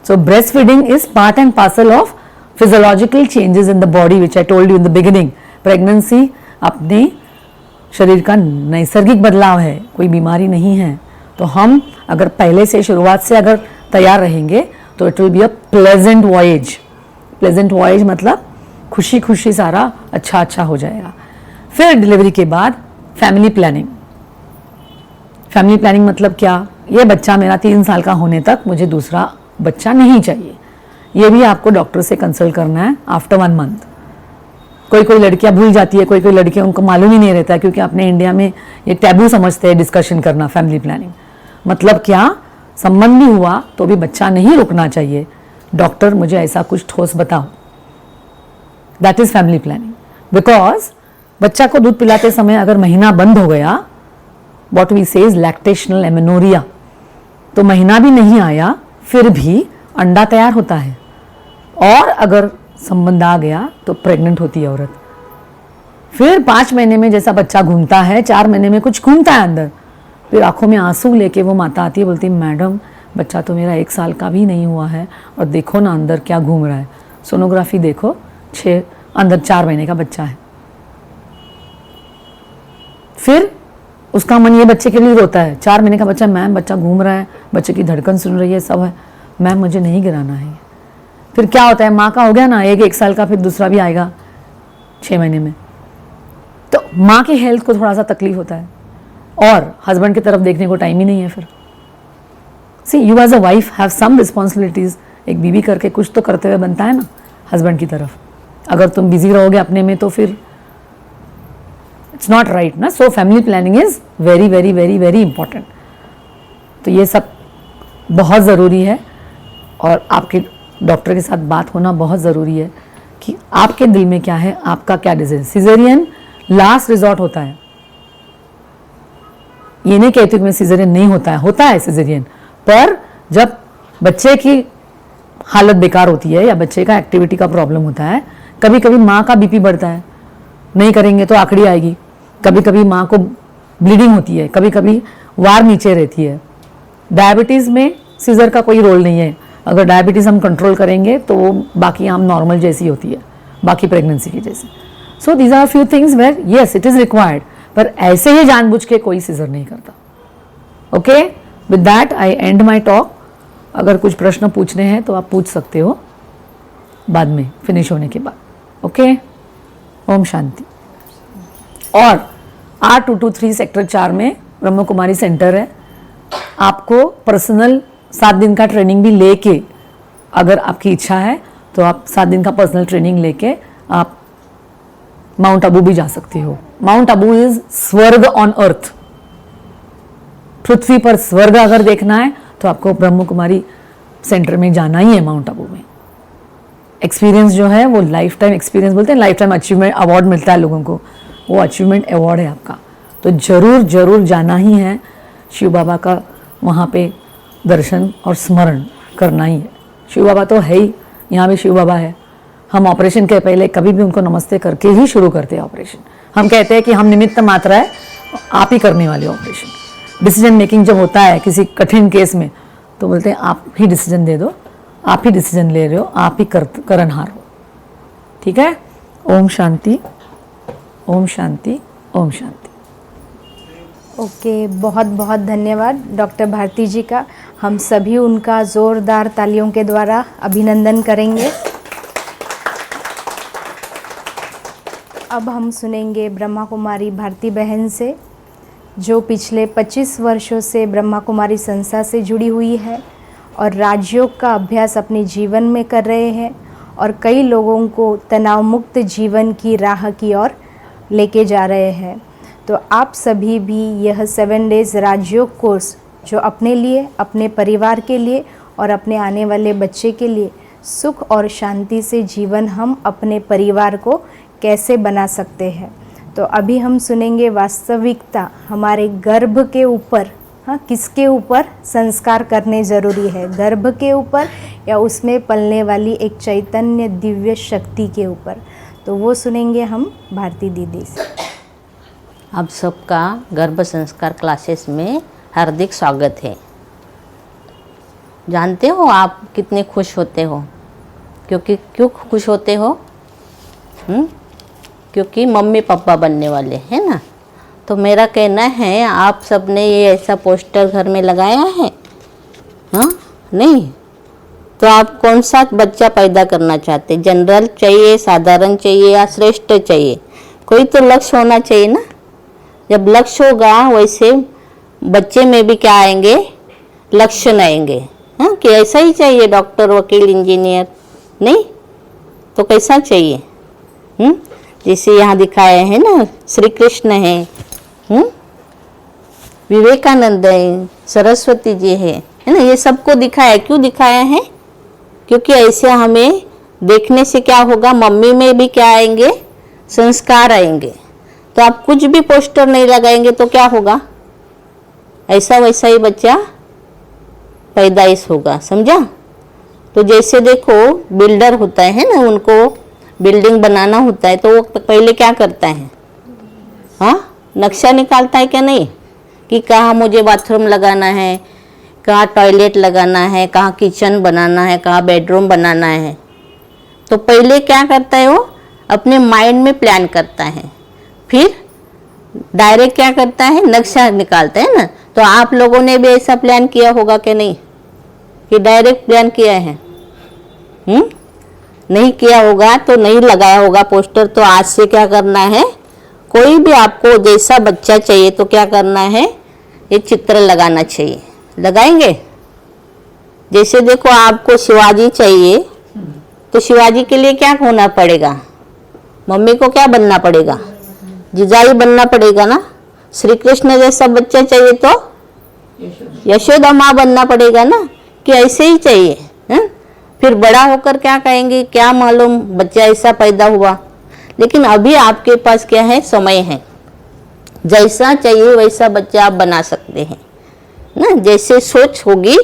सो breast feeding is part and parcel of physiological changes in the body which I told you in the beginning. Pregnancy अपने शरीर का नैसर्गिक बदलाव है, कोई बीमारी नहीं है. तो हम अगर पहले से शुरुआत से अगर तैयार रहेंगे तो it will be a pleasant voyage. Pleasant voyage मतलब खुशी खुशी सारा अच्छा अच्छा हो जाएगा. फिर डिलीवरी के बाद फैमिली प्लानिंग. फैमिली प्लानिंग मतलब क्या, ये बच्चा मेरा 3 साल का होने तक मुझे दूसरा बच्चा नहीं चाहिए. ये भी आपको डॉक्टर से कंसल्ट करना है आफ्टर 1 मंथ. कोई लड़कियां भूल जाती है, कोई लड़कियां उनको मालूम ही नहीं रहता है, क्योंकि अपने इंडिया में ये टैबू समझते हैं डिस्कशन करना. फैमिली प्लानिंग मतलब क्या, संबंध भी हुआ तो भी बच्चा नहीं रुकना चाहिए. डॉक्टर मुझे ऐसा कुछ ठोस बताओ. That is family planning. Because बच्चा को दूध पिलाते समय अगर महीना बंद हो गया, व्हाट वी से इज लैक्टेशनल एमेनोरिया, तो महीना भी नहीं आया फिर भी अंडा तैयार होता है. और अगर संबंध आ गया तो प्रेग्नेंट होती है औरत. फिर 5 महीने में जैसा बच्चा घूमता है, 4 महीने में कुछ घूमता है अंदर. फिर आंखों में आंसू लेके वो माता आती है, बोलती है मैडम बच्चा तो मेरा 1 साल का भी नहीं हुआ है और देखो ना अंदर क्या घूम रहा है. सोनोग्राफी देखो, अंदर 4 महीने का बच्चा है. फिर उसका मन ये बच्चे के लिए रोता है. 4 महीने का बच्चा, मैम बच्चा घूम रहा है, बच्चे की धड़कन सुन रही है, सब है, मैम मुझे नहीं गिराना है. फिर क्या होता है, माँ का हो गया ना एक साल का, फिर दूसरा भी आएगा 6 महीने में, तो माँ की हेल्थ को थोड़ा सा तकलीफ होता है और हस्बैंड की तरफ देखने को टाइम ही नहीं है फिर। See you as a wife have some responsibilities, एक बीवी करके कुछ तो करते हुए बनता है ना हस्बैंड की तरफ। अगर तुम बिजी रहोगे अपने में तो फिर इट्स नॉट राइट ना। So family planning is very very very very important. तो ये सब बहुत ज़रूरी है और आपके डॉक्टर के साथ बात होना बहुत ज़रूरी है कि आपके दिल में क्या है, आपका क्या डिसीजन। सिजेरियन लास्ट रिजॉर्ट होता है, ये नहीं कहती कि मैं सिजेरियन नहीं होता है सिजेरियन, पर जब बच्चे की हालत बेकार होती है या बच्चे का एक्टिविटी का प्रॉब्लम होता है, कभी कभी माँ का बीपी बढ़ता है, नहीं करेंगे तो आकड़ी आएगी, कभी कभी माँ को ब्लीडिंग होती है, कभी कभी वार नीचे रहती है। डायबिटीज़ में सीजर का कोई रोल नहीं है, अगर डायबिटीज़ हम कंट्रोल करेंगे तो वो बाकी आम नॉर्मल जैसी होती है, बाकी प्रेगनेंसी की जैसे। So these are few things where yes it is required, पर ऐसे ही जानबूझ के कोई सीजर नहीं करता। Okay, with that I end my talk. अगर कुछ प्रश्न पूछने हैं तो आप पूछ सकते हो बाद में, फिनिश होने के बाद। ओके, ओम शांति। और R223 सेक्टर 4 में ब्रह्म कुमारी सेंटर है। आपको पर्सनल 7 दिन का ट्रेनिंग भी लेके, अगर आपकी इच्छा है तो आप 7 दिन का पर्सनल ट्रेनिंग लेके आप माउंट आबू भी जा सकते हो। माउंट आबू इज स्वर्ग ऑन अर्थ। पृथ्वी पर स्वर्ग अगर देखना है तो आपको ब्रह्म कुमारी सेंटर में जाना ही है, माउंट आबू में। एक्सपीरियंस जो है वो लाइफ टाइम एक्सपीरियंस बोलते हैं, लाइफ टाइम अचीवमेंट अवार्ड मिलता है लोगों को, वो अचीवमेंट अवार्ड है आपका। तो जरूर जरूर जाना ही है, शिव बाबा का वहाँ पे दर्शन और स्मरण करना ही है। शिव बाबा तो है ही, यहाँ भी शिव बाबा है। हम ऑपरेशन के पहले कभी भी उनको नमस्ते करके ही शुरू करते हैं ऑपरेशन। हम कहते हैं कि हम निमित्त मात्र है, आप ही करने वाले ऑपरेशन। डिसीजन मेकिंग जब होता है किसी कठिन केस में तो बोलते हैं आप ही डिसीजन दे दो, आप ही डिसीजन ले रहे हो, आप ही करनहार हो। ठीक है, ओम शांति, ओम शांति, ओम शांति। ओके, बहुत बहुत धन्यवाद डॉक्टर भारती जी का। हम सभी उनका ज़ोरदार तालियों के द्वारा अभिनंदन करेंगे। अब हम सुनेंगे ब्रह्मा कुमारी भारती बहन से, जो पिछले 25 वर्षों से ब्रह्मा कुमारी संस्था से जुड़ी हुई है और राजयोग का अभ्यास अपने जीवन में कर रहे हैं और कई लोगों को तनाव मुक्त जीवन की राह की ओर लेके जा रहे हैं। तो आप सभी भी यह 7 डेज़ राजयोग कोर्स जो अपने लिए, अपने परिवार के लिए और अपने आने वाले बच्चे के लिए सुख और शांति से जीवन हम अपने परिवार को कैसे बना सकते हैं। तो अभी हम सुनेंगे वास्तविकता हमारे गर्भ के ऊपर, हाँ, किसके ऊपर संस्कार करने ज़रूरी है, गर्भ के ऊपर या उसमें पलने वाली एक चैतन्य दिव्य शक्ति के ऊपर। तो वो सुनेंगे हम भारती दीदी से। आप सबका गर्भ संस्कार क्लासेस में हार्दिक स्वागत है। जानते हो आप कितने खुश होते हो? क्यों खुश होते हो? क्योंकि मम्मी पापा बनने वाले हैं ना। तो मेरा कहना है आप सब ने ये ऐसा पोस्टर घर में लगाया है? हाँ, नहीं तो आप कौन सा बच्चा पैदा करना चाहते? जनरल चाहिए, साधारण चाहिए या श्रेष्ठ चाहिए? कोई तो लक्ष्य होना चाहिए ना। जब लक्ष्य होगा वैसे बच्चे में भी क्या आएंगे, लक्षण आएंगे। हाँ, कि ऐसा ही चाहिए डॉक्टर, वकील, इंजीनियर, नहीं तो कैसा चाहिए? जैसे यहाँ दिखाए हैं ना, श्री कृष्ण है, विवेकानंद है, सरस्वती जी है ना, ये सबको दिखाया। क्यों दिखाया है? क्योंकि ऐसे हमें देखने से क्या होगा, मम्मी में भी क्या आएंगे, संस्कार आएंगे। तो आप कुछ भी पोस्टर नहीं लगाएंगे तो क्या होगा, ऐसा वैसा ही बच्चा पैदाइश होगा, समझा? तो जैसे देखो बिल्डर होता है ना, उनको बिल्डिंग बनाना होता है तो वो पहले क्या करता है, हाँ, नक्शा निकालता है क्या नहीं, कि कहाँ मुझे बाथरूम लगाना है, कहाँ टॉयलेट लगाना है, कहाँ किचन बनाना है, कहाँ बेडरूम बनाना है। तो पहले क्या करता है वो, अपने माइंड में प्लान करता है, फिर डायरेक्ट क्या करता है, नक्शा निकालता है ना। तो आप लोगों ने भी ऐसा प्लान किया होगा कि नहीं, कि डायरेक्ट प्लान किया है? नहीं किया होगा तो नहीं लगाया होगा पोस्टर, तो आज से क्या करना है, कोई भी आपको जैसा बच्चा चाहिए तो क्या करना है, ये चित्र लगाना चाहिए। लगाएंगे? जैसे देखो आपको शिवाजी चाहिए तो शिवाजी के लिए क्या होना पड़ेगा, मम्मी को क्या बनना पड़ेगा, जिजाई बनना पड़ेगा ना। श्री कृष्ण जैसा बच्चा चाहिए तो यशोदा माँ बनना पड़ेगा ना, कि ऐसे ही चाहिए है? फिर बड़ा होकर क्या कहेंगे, क्या मालूम बच्चा ऐसा पैदा हुआ। लेकिन अभी आपके पास क्या है, समय है, जैसा चाहिए वैसा बच्चा आप बना सकते हैं ना। जैसे सोच होगी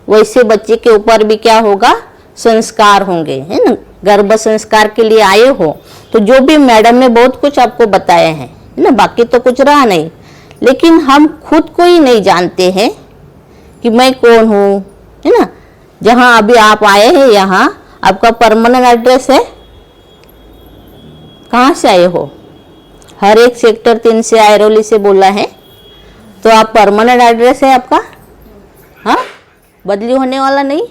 वैसे बच्चे के ऊपर भी क्या होगा, संस्कार होंगे, है ना। गर्भ संस्कार के लिए आए हो तो जो भी मैडम ने बहुत कुछ आपको बताया है ना, बाकी तो कुछ रहा नहीं, लेकिन हम खुद को ही नहीं जानते हैं कि मैं कौन हूँ, है ना। जहाँ अभी आप आए हैं यहाँ आपका परमानेंट एड्रेस है, कहाँ से आए हो, हर एक सेक्टर 3 से आयरोली से बोला है, तो आप परमानेंट एड्रेस है आपका, हाँ, बदली होने वाला नहीं।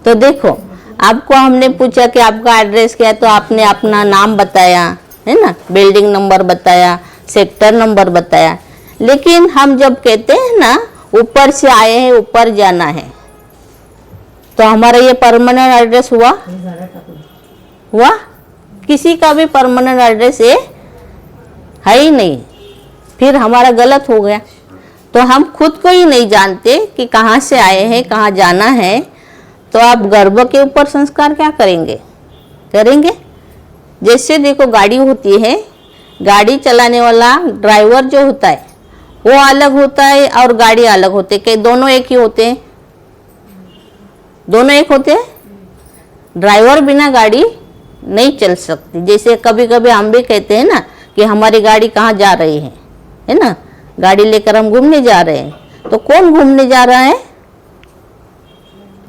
तो देखो आपको हमने पूछा कि आपका एड्रेस क्या है, तो आपने अपना नाम बताया, है ना, बिल्डिंग नंबर बताया, सेक्टर नंबर बताया। लेकिन हम जब कहते हैं ना ऊपर से आए हैं ऊपर जाना है, तो हमारा ये परमानेंट एड्रेस हुआ? किसी का भी परमानेंट एड्रेस ये है ही नहीं, फिर हमारा गलत हो गया। तो हम खुद को ही नहीं जानते कि कहाँ से आए हैं, कहाँ जाना है, तो आप गर्भ के ऊपर संस्कार क्या करेंगे। जैसे देखो गाड़ी होती है, गाड़ी चलाने वाला ड्राइवर जो होता है वो अलग होता है और गाड़ी अलग होते हैं, दोनों एक ही होते हैं, दोनों एक होते हैं। ड्राइवर बिना गाड़ी नहीं चल सकती। जैसे कभी कभी हम भी कहते हैं ना कि हमारी गाड़ी कहाँ जा रही है ना, गाड़ी लेकर हम घूमने जा रहे हैं, तो कौन घूमने जा रहा है,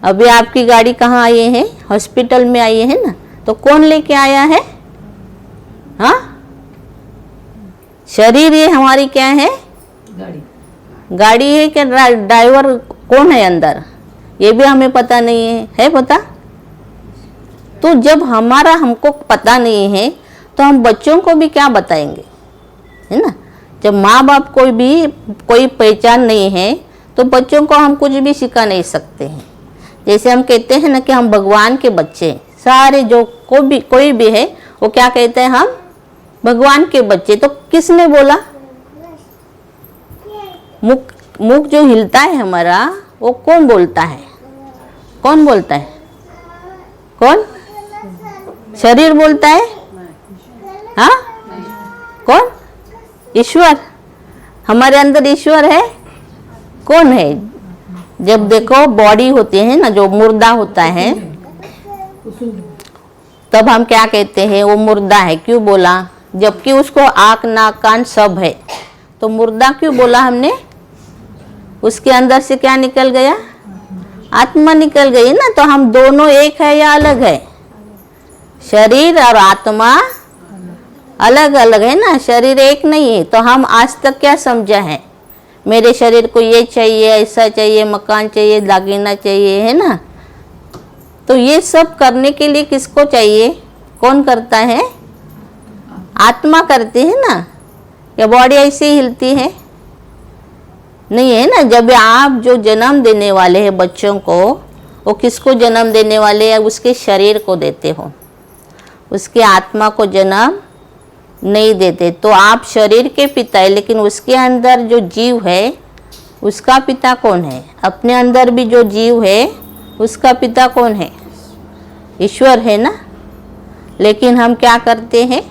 अभी आपकी गाड़ी कहाँ आई है, हॉस्पिटल में आई है ना, तो कौन लेके आया है, हाँ, शरीर ये हमारी क्या है, गाड़ी है क्या, ड्राइवर कौन है अंदर, ये भी हमें पता नहीं है पता। तो जब हमारा हमको पता नहीं है तो हम बच्चों को भी क्या बताएंगे, है ना। जब माँ बाप को भी कोई पहचान नहीं है तो बच्चों को हम कुछ भी सिखा नहीं सकते हैं। जैसे हम कहते हैं ना कि हम भगवान के बच्चे, सारे जो कोई भी है वो क्या कहते हैं, हम भगवान के बच्चे। तो किसने बोला, मुख जो हिलता है हमारा वो कौन बोलता है, कौन बोलता है, कौन, शरीर बोलता है, हाँ, कौन, ईश्वर। हमारे अंदर ईश्वर है, कौन है। जब देखो बॉडी होती है ना, जो मुर्दा होता है, तब हम क्या कहते हैं, वो मुर्दा है। क्यों बोला, जबकि उसको आँख नाक कान सब है, तो मुर्दा क्यों बोला हमने, उसके अंदर से क्या निकल गया, आत्मा निकल गई ना। तो हम दोनों एक है या अलग है, शरीर और आत्मा अलग अलग है ना, शरीर एक नहीं है। तो हम आज तक क्या समझा है, मेरे शरीर को ये चाहिए, ऐसा चाहिए, मकान चाहिए, दागिना चाहिए, है ना। तो ये सब करने के लिए किसको चाहिए, कौन करता है, आत्मा करती है ना, या बॉडी ऐसे ही हिलती है, नहीं है ना। जब आप जो जन्म देने वाले हैं बच्चों को, वो किसको जन्म देने वाले हैं, उसके शरीर को देते हो, उसके आत्मा को जन्म नहीं देते। तो आप शरीर के पिता है, लेकिन उसके अंदर जो जीव है उसका पिता कौन है, अपने अंदर भी जो जीव है उसका पिता कौन है, ईश्वर है ना। लेकिन हम क्या करते हैं,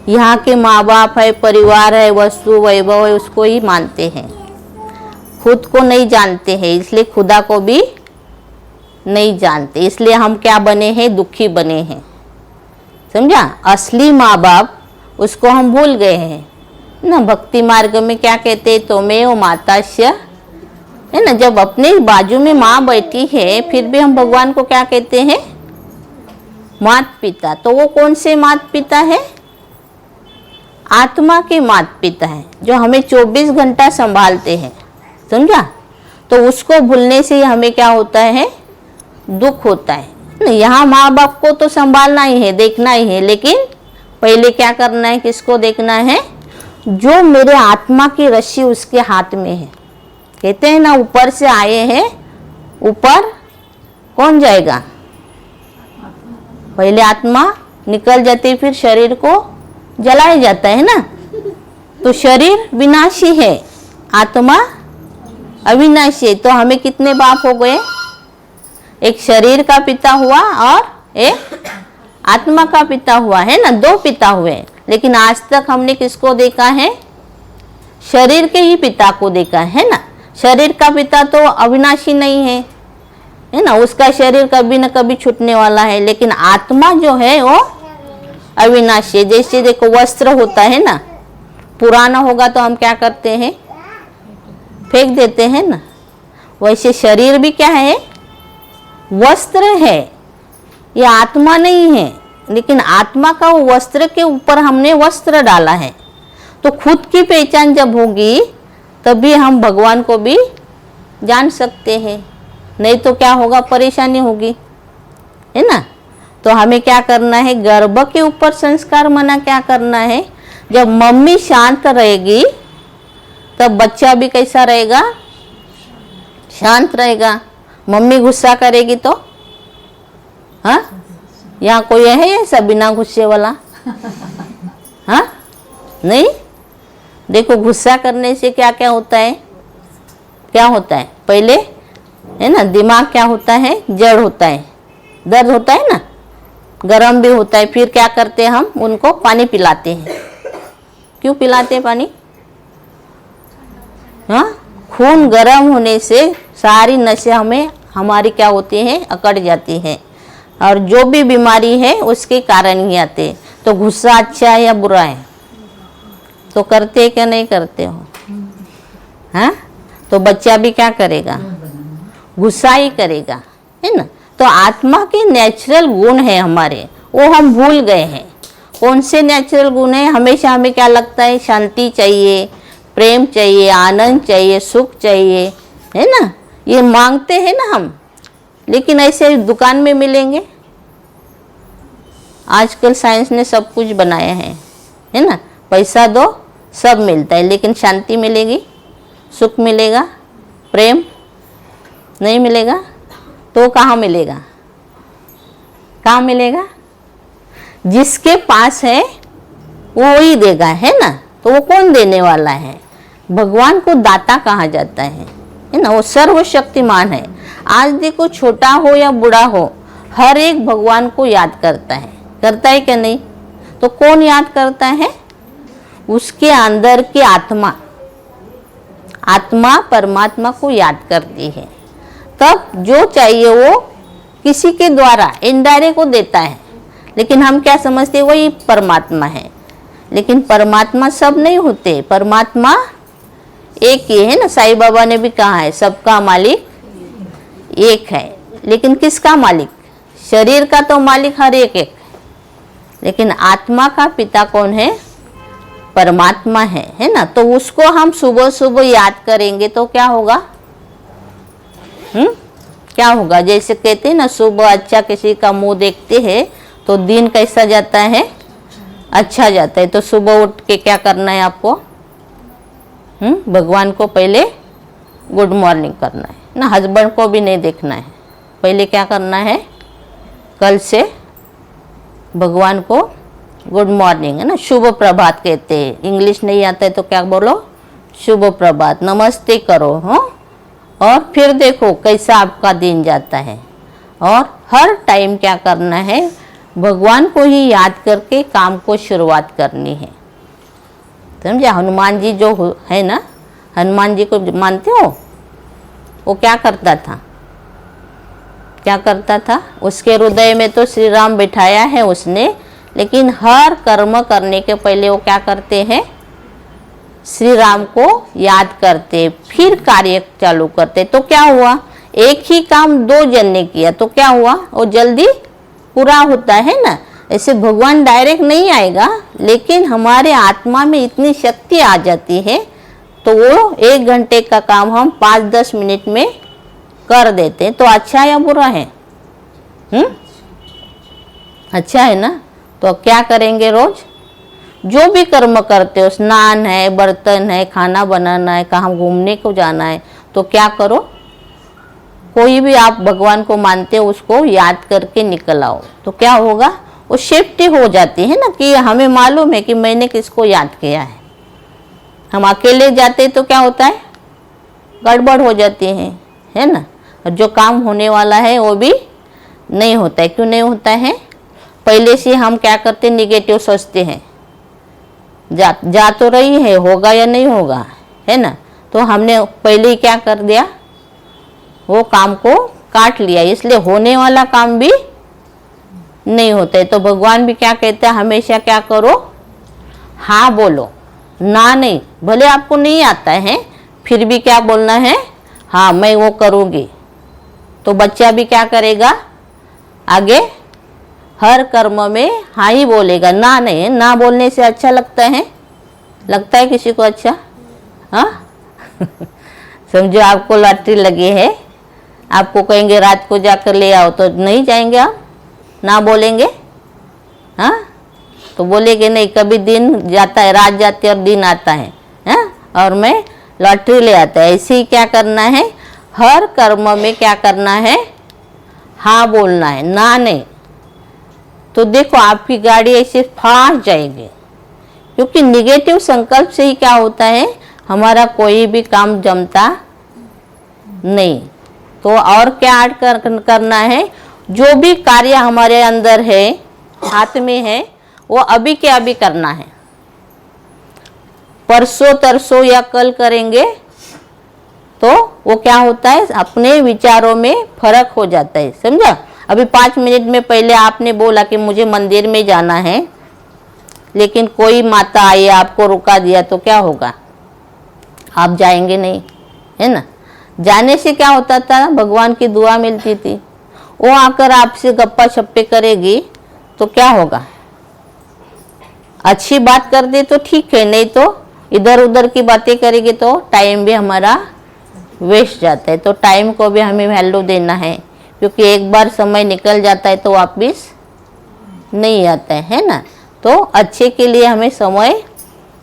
यहाँ के माँ बाप है, परिवार है, वस्तु वैभव है, उसको ही मानते हैं, खुद को नहीं जानते हैं, इसलिए खुदा को भी नहीं जानते। इसलिए हम क्या बने हैं, दुखी बने हैं, समझा। असली माँ बाप उसको हम भूल गए हैं ना। भक्ति मार्ग में क्या कहते हैं, त्वमेव मातास्य, है ना। जब अपने बाजू में माँ बैठी है फिर भी हम भगवान को क्या कहते हैं, मात पिता। तो वो कौन से मात पिता है, आत्मा के मात पिता है, जो हमें 24 घंटा संभालते हैं, समझा। तो उसको भूलने से हमें क्या होता है, दुख होता है। नहीं, यहाँ माँ बाप को तो संभालना ही है, देखना ही है, लेकिन पहले क्या करना है, किसको देखना है? जो मेरे आत्मा की रस्सी उसके हाथ में है। कहते हैं ना, ऊपर से आए हैं, ऊपर कौन जाएगा? पहले आत्मा निकल जाती, फिर शरीर को जलाया जाता है ना। तो शरीर विनाशी है, आत्मा अविनाशी है। तो हमें कितने बाप हो गए? एक शरीर का पिता हुआ और एक आत्मा का पिता हुआ, है ना, दो पिता हुए। लेकिन आज तक हमने किसको देखा है? शरीर के ही पिता को देखा है ना। शरीर का पिता तो अविनाशी नहीं है ना, उसका शरीर कभी न कभी छूटने वाला है। लेकिन आत्मा जो है वो अविनाशी है। जैसे देखो वस्त्र होता है ना, पुराना होगा तो हम क्या करते हैं? फेंक देते हैं ना। वैसे शरीर भी क्या है? वस्त्र है, ये आत्मा नहीं है। लेकिन आत्मा का वो वस्त्र के ऊपर हमने वस्त्र डाला है। तो खुद की पहचान जब होगी तभी हम भगवान को भी जान सकते हैं, नहीं तो क्या होगा? परेशानी होगी, है ना। तो हमें क्या करना है? गर्भ के ऊपर संस्कार मना क्या करना है? जब मम्मी शांत रहेगी तब बच्चा भी कैसा रहेगा? शांत रहेगा। मम्मी गुस्सा करेगी तो हाँ, यहाँ कोई है ऐसा बिना गुस्से वाला? हाँ, नहीं। देखो गुस्सा करने से क्या क्या होता है? क्या होता है? पहले है ना, दिमाग क्या होता है? जड़ होता है, दर्द होता है ना, गरम भी होता है। फिर क्या करते हैं हम? उनको पानी पिलाते हैं। क्यों पिलाते हैं पानी? हाँ, खून गर्म होने से सारी नसें हमारी क्या होती हैं? अकड़ जाती हैं, और जो भी बीमारी है उसके कारण ही आते। तो गुस्सा अच्छा है या बुरा है? तो करते क्या नहीं करते हो? हाँ, तो बच्चा भी क्या करेगा? गुस्सा ही करेगा, है ना। तो आत्मा के नेचुरल गुण है हमारे, वो हम भूल गए हैं। कौन से नेचुरल गुण है? हमेशा हमें क्या लगता है? शांति चाहिए, प्रेम चाहिए, आनंद चाहिए, सुख चाहिए, है ना। ये मांगते हैं ना हम, लेकिन ऐसे दुकान में मिलेंगे? आजकल साइंस ने सब कुछ बनाया है ना। पैसा दो सब मिलता है, लेकिन शांति मिलेगी? सुख मिलेगा? प्रेम नहीं मिलेगा? तो कहाँ मिलेगा? कहाँ मिलेगा? जिसके पास है वो ही देगा, है ना। तो वो कौन देने वाला है? भगवान को दाता कहा जाता है ना। वो सर्वशक्तिमान है। आज देखो छोटा हो या बूढ़ा हो, हर एक भगवान को याद करता है क्या नहीं? तो कौन याद करता है? उसके अंदर की आत्मा परमात्मा को याद करती है। तब जो चाहिए वो किसी के द्वारा इनडायरेक्ट को देता है। लेकिन हम क्या समझते हैं? वही परमात्मा है। लेकिन परमात्मा सब नहीं होते, परमात्मा एक ही है ना। साईं बाबा ने भी कहा है, सबका मालिक एक है। लेकिन किसका मालिक? शरीर का तो मालिक हर एक है, लेकिन आत्मा का पिता कौन है? परमात्मा है ना। तो उसको हम सुबह सुबह याद करेंगे तो क्या होगा? क्या होगा? जैसे कहते हैं ना, सुबह अच्छा किसी का मुंह देखते हैं तो दिन कैसा जाता है? अच्छा जाता है। तो सुबह उठ के क्या करना है आपको? भगवान को पहले गुड मॉर्निंग करना है ना। हस्बैंड को भी नहीं देखना है, पहले क्या करना है? कल से भगवान को गुड मॉर्निंग, है ना, शुभ प्रभात कहते हैं। इंग्लिश नहीं आता है तो क्या बोलो? शुभ प्रभात, नमस्ते करो। हाँ, और फिर देखो कैसा आपका दिन जाता है। और हर टाइम क्या करना है? भगवान को ही याद करके काम को शुरुआत करनी है। समझा? हनुमान जी जो है ना, हनुमान जी को मानते हो? वो क्या करता था? क्या करता था? उसके हृदय में तो श्री राम बिठाया है उसने, लेकिन हर कर्म करने के पहले वो क्या करते हैं? श्री राम को याद करते, फिर कार्य चालू करते। तो क्या हुआ? एक ही काम दो जन ने किया तो क्या हुआ? वो जल्दी पूरा होता है ना। ऐसे भगवान डायरेक्ट नहीं आएगा, लेकिन हमारे आत्मा में इतनी शक्ति आ जाती है तो वो 1 घंटे का काम हम 5-10 मिनट में कर देते हैं। तो अच्छा या बुरा है? अच्छा है ना। तो क्या करेंगे, रोज जो भी कर्म करते हो, स्नान है, बर्तन है, खाना बनाना है, कहाँ घूमने को जाना है, तो क्या करो, कोई भी आप भगवान को मानते हो उसको याद करके निकल आओ। तो क्या होगा, वो सेफ्टी हो जाती है ना, कि हमें मालूम है कि मैंने किसको याद किया है। हम अकेले जाते तो क्या होता है, गड़बड़ हो जाती है ना। और जो काम होने वाला है वो भी नहीं होता है। क्यों नहीं होता है, पहले से हम क्या करते, निगेटिव सोचते हैं, जा तो रही है, होगा या नहीं होगा, है ना। तो हमने पहले ही क्या कर दिया, वो काम को काट लिया, इसलिए होने वाला काम भी नहीं होता है। तो भगवान भी क्या कहते हैं, हमेशा क्या करो, हाँ बोलो, ना नहीं। भले आपको नहीं आता है फिर भी क्या बोलना है, हाँ मैं वो करूँगी। तो बच्चा भी क्या करेगा, आगे हर कर्म में हाँ ही बोलेगा, ना नहीं। ना बोलने से अच्छा लगता है किसी को अच्छा, हाँ समझो आपको लॉटरी लगी है, आपको कहेंगे रात को जाकर ले आओ, तो नहीं जाएंगे आप, ना बोलेंगे, हाँ तो बोलेंगे नहीं। कभी दिन जाता है, रात जाती है और दिन आता है, हाँ और मैं लॉटरी ले आता है। ऐसे ही क्या करना है, हर कर्म में क्या करना है, हाँ बोलना है, ना नहीं। तो देखो आपकी गाड़ी ऐसे फास्ट जाएगी, क्योंकि निगेटिव संकल्प से ही क्या होता है, हमारा कोई भी काम जमता नहीं। तो और क्या ऐड करना है, जो भी कार्य हमारे अंदर है, हाथ में है, वो अभी के अभी करना है। परसों तरसों या कल करेंगे तो वो क्या होता है, अपने विचारों में फर्क हो जाता है, समझा। अभी 5 मिनट में पहले आपने बोला कि मुझे मंदिर में जाना है, लेकिन कोई माता आई आपको रुका दिया, तो क्या होगा, आप जाएंगे नहीं, है ना। जाने से क्या होता था, भगवान की दुआ मिलती थी। वो आकर आपसे गप्पा छप्पे करेगी तो क्या होगा, अच्छी बात कर दे तो ठीक है, नहीं तो इधर उधर की बातें करेगी तो टाइम भी हमारा वेस्ट जाता है। तो टाइम को भी हमें वैल्यू देना है, क्योंकि एक बार समय निकल जाता है तो वापस नहीं आता है ना। तो अच्छे के लिए हमें समय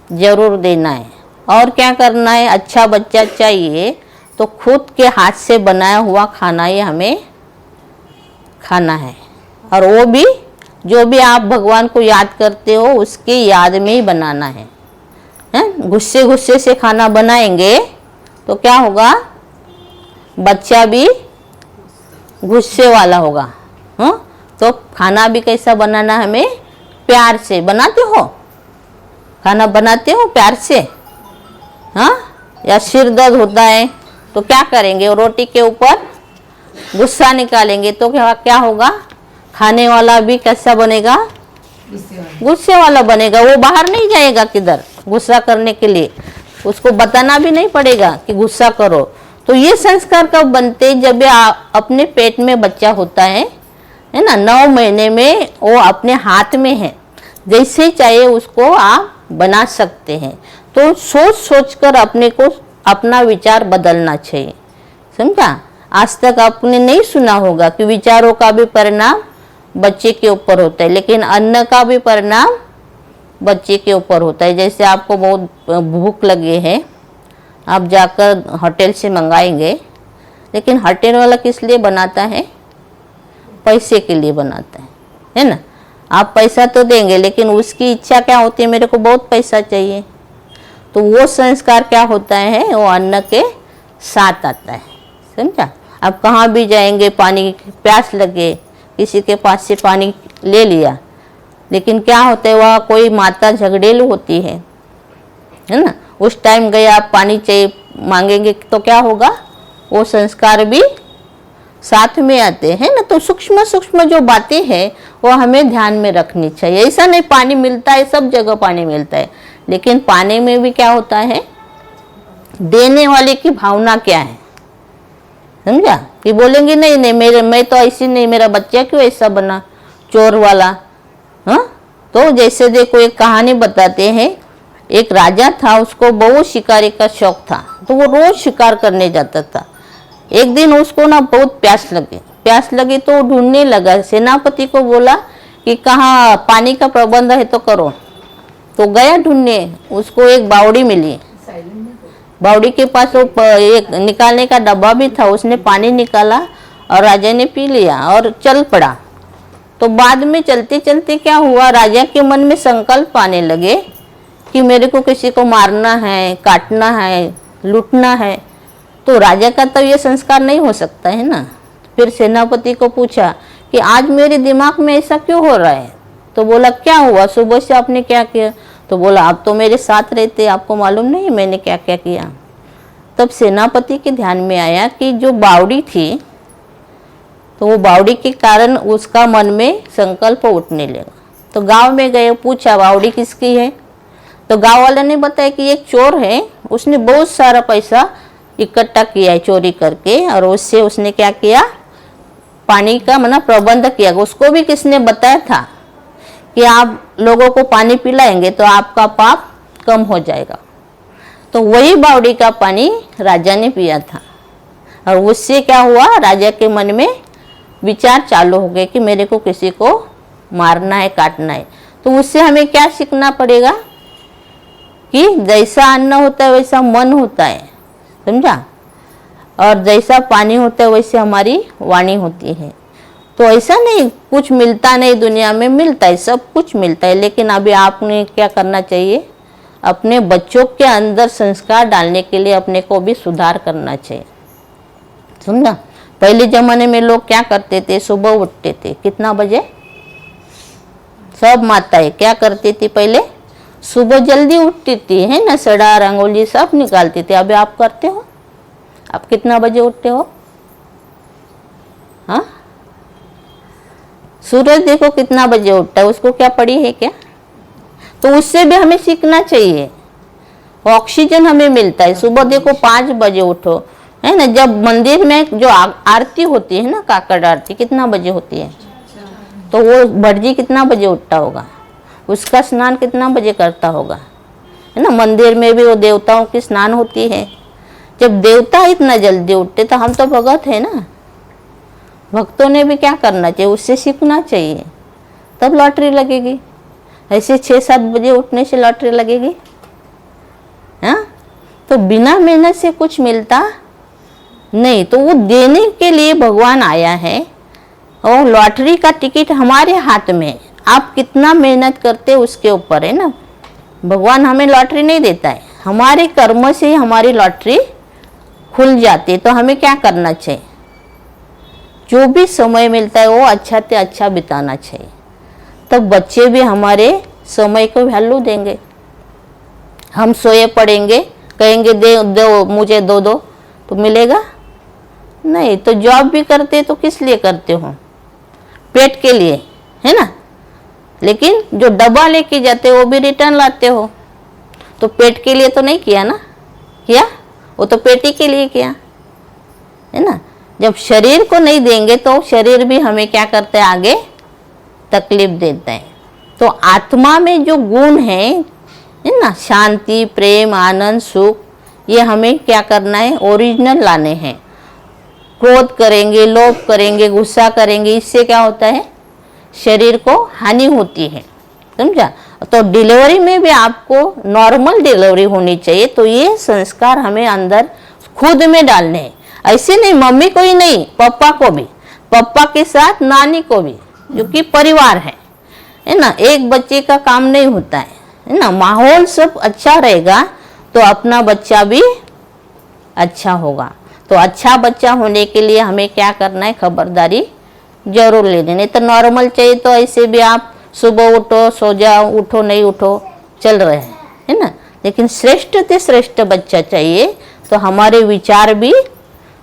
ज़रूर देना है। और क्या करना है, अच्छा बच्चा चाहिए तो खुद के हाथ से बनाया हुआ खाना ही हमें खाना है। और वो भी जो भी आप भगवान को याद करते हो उसकी याद में ही बनाना है। गुस्से गुस्से से खाना बनाएंगे तो क्या होगा, बच्चा भी गुस्से वाला होगा। तो खाना भी कैसा बनाना, हमें प्यार से। बनाते हो खाना, बनाते हो प्यार से, हाँ। या सिर दर्द होता है तो क्या करेंगे, रोटी के ऊपर गुस्सा निकालेंगे तो क्या होगा, खाने वाला भी कैसा बनेगा, गुस्से वाला बनेगा। वो बाहर नहीं जाएगा किधर गुस्सा करने के लिए, उसको बताना भी नहीं पड़ेगा कि गुस्सा करो। तो ये संस्कार कब बनते, जब अपने पेट में बच्चा होता है ना, 9 महीने में वो अपने हाथ में है, जैसे चाहे उसको आप बना सकते हैं। तो सोच सोच कर अपने को अपना विचार बदलना चाहिए, समझा। आज तक आपने नहीं सुना होगा कि विचारों का भी परिणाम बच्चे के ऊपर होता है, लेकिन अन्न का भी परिणाम बच्चे के ऊपर होता है। जैसे आपको बहुत भूख लगी है, आप जाकर होटल से मंगाएंगे, लेकिन होटल वाला किस लिए बनाता है, पैसे के लिए बनाता है ना। आप पैसा तो देंगे, लेकिन उसकी इच्छा क्या होती है, मेरे को बहुत पैसा चाहिए। तो वो संस्कार क्या होता है, वो अन्न के साथ आता है, समझा। आप कहाँ भी जाएंगे, पानी प्यास लगे, किसी के पास से पानी ले लिया, लेकिन क्या होता है, वह कोई माता झगड़ेलू होती है ना। उस टाइम गए आप पानी चाहिए मांगेंगे तो क्या होगा, वो संस्कार भी साथ में आते हैं ना। तो सूक्ष्म सूक्ष्म जो बातें हैं वो हमें ध्यान में रखनी चाहिए। ऐसा नहीं पानी मिलता है, सब जगह पानी मिलता है, लेकिन पानी में भी क्या होता है, देने वाले की भावना क्या है, समझा। कि बोलेंगे नहीं नहीं मैं तो ऐसी नहीं, मेरा बच्चा क्यों ऐसा बना चोर वाला, हाँ। तो जैसे देखो एक कहानी बताते हैं, एक राजा था, उसको बहुत शिकारी का शौक था, तो वो रोज शिकार करने जाता था। एक दिन उसको ना बहुत प्यास लगी तो ढूंढने लगा, सेनापति को बोला कि कहाँ पानी का प्रबंध है तो करो। तो गया ढूंढने, उसको एक बावड़ी मिली। बावड़ी के पास वो एक निकालने का डब्बा भी था, उसने पानी निकाला और राजा ने पी लिया और चल पड़ा। तो बाद में चलते चलते क्या हुआ, राजा के मन में संकल्प आने लगे कि मेरे को किसी को मारना है, काटना है, लूटना है। तो राजा का तो ये संस्कार नहीं हो सकता है ना। फिर सेनापति को पूछा कि आज मेरे दिमाग में ऐसा क्यों हो रहा है। तो बोला क्या हुआ, सुबह से आपने क्या किया। तो बोला आप तो मेरे साथ रहते, आपको मालूम नहीं मैंने क्या क्या किया। तब सेनापति के ध्यान में आया कि जो बावड़ी थी, तो वो बावड़ी के कारण उसका मन में संकल्प उठने लगा। तो गांव में गए, पूछा बावड़ी किसकी है। तो गांव वाले ने बताया कि एक चोर है, उसने बहुत सारा पैसा इकट्ठा किया है चोरी करके, और उससे उसने क्या किया, पानी का प्रबंध किया। उसको भी किसने बताया था कि आप लोगों को पानी पिलाएंगे तो आपका पाप कम हो जाएगा। तो वही बावड़ी का पानी राजा ने पिया था, और उससे क्या हुआ, राजा के मन में विचार चालू हो गए कि मेरे को किसी को मारना है, काटना है। तो उससे हमें क्या सीखना पड़ेगा कि जैसा अन्न होता है वैसा मन होता है, समझा। और जैसा पानी होता है वैसे हमारी वाणी होती है। तो ऐसा नहीं कुछ मिलता नहीं, दुनिया में मिलता है, सब कुछ मिलता है। लेकिन अभी आपने क्या करना चाहिए, अपने बच्चों के अंदर संस्कार डालने के लिए अपने को भी सुधार करना चाहिए, समझा। पहले जमाने में लोग क्या करते थे, सुबह उठते थे कितना बजे, सब माताएं क्या करती थी, पहले सुबह जल्दी उठती थी, है ना, सड़ा रंगोली सब निकालती थी। अभी आप करते हो, आप कितना बजे उठते हो। हाँ, सूरज देखो कितना बजे उठता है, उसको क्या पड़ी है क्या। तो उससे भी हमें सीखना चाहिए। ऑक्सीजन हमें मिलता है। सुबह देखो 5 बजे उठो, है ना। जब मंदिर में जो आरती होती है ना, काकड़ आरती कितना बजे होती है, तो वो भटजी कितना बजे उठता होगा, उसका स्नान कितना बजे करता होगा, है ना। मंदिर में भी वो देवताओं की स्नान होती है। जब देवता इतना जल्दी उठते तो हम तो भगत है ना, भक्तों ने भी क्या करना चाहिए, उससे सीखना चाहिए, तब लॉटरी लगेगी। ऐसे 6-7 बजे उठने से लॉटरी लगेगी, हाँ। तो बिना मेहनत से कुछ मिलता नहीं। तो वो देने के लिए भगवान आया है, और लॉटरी का टिकट हमारे हाथ में, आप कितना मेहनत करते उसके ऊपर है ना। भगवान हमें लॉटरी नहीं देता है, हमारे कर्म से ही हमारी लॉटरी खुल जाती है। तो हमें क्या करना चाहिए, जो भी समय मिलता है वो अच्छा से अच्छा बिताना चाहिए। तब बच्चे भी हमारे समय को वैल्यू देंगे। हम सोए पड़ेंगे, कहेंगे दे दो मुझे दो तो मिलेगा नहीं। तो जॉब भी करते तो किस लिए करते हो, पेट के लिए, है ना। लेकिन जो डब्बा लेके जाते वो भी रिटर्न लाते हो, तो पेट के लिए तो नहीं किया ना, किया वो तो पेट ही के लिए किया, है ना। जब शरीर को नहीं देंगे तो शरीर भी हमें क्या करता है, आगे तकलीफ देता है। तो आत्मा में जो गुण है ना, शांति, प्रेम, आनंद, सुख, ये हमें क्या करना है, ओरिजिनल लाने हैं। क्रोध करेंगे, लोभ करेंगे, गुस्सा करेंगे, इससे क्या होता है, शरीर को हानि होती है, समझा। तो डिलीवरी में भी आपको नॉर्मल डिलीवरी होनी चाहिए। तो ये संस्कार हमें अंदर खुद में डालने हैं। ऐसे नहीं मम्मी को ही नहीं, पापा को भी, पापा के साथ नानी को भी, जो कि परिवार है ना। एक बच्चे का काम नहीं होता है ना। माहौल सब अच्छा रहेगा तो अपना बच्चा भी अच्छा होगा। तो अच्छा बच्चा होने के लिए हमें क्या करना है, खबरदारी जरूर लेनी। नहीं तो नॉर्मल चाहिए तो ऐसे भी आप सुबह उठो, सो जाओ, उठो नहीं उठो, चल रहे हैं, है ना। लेकिन श्रेष्ठ से श्रेष्ठ बच्चा चाहिए, तो हमारे विचार भी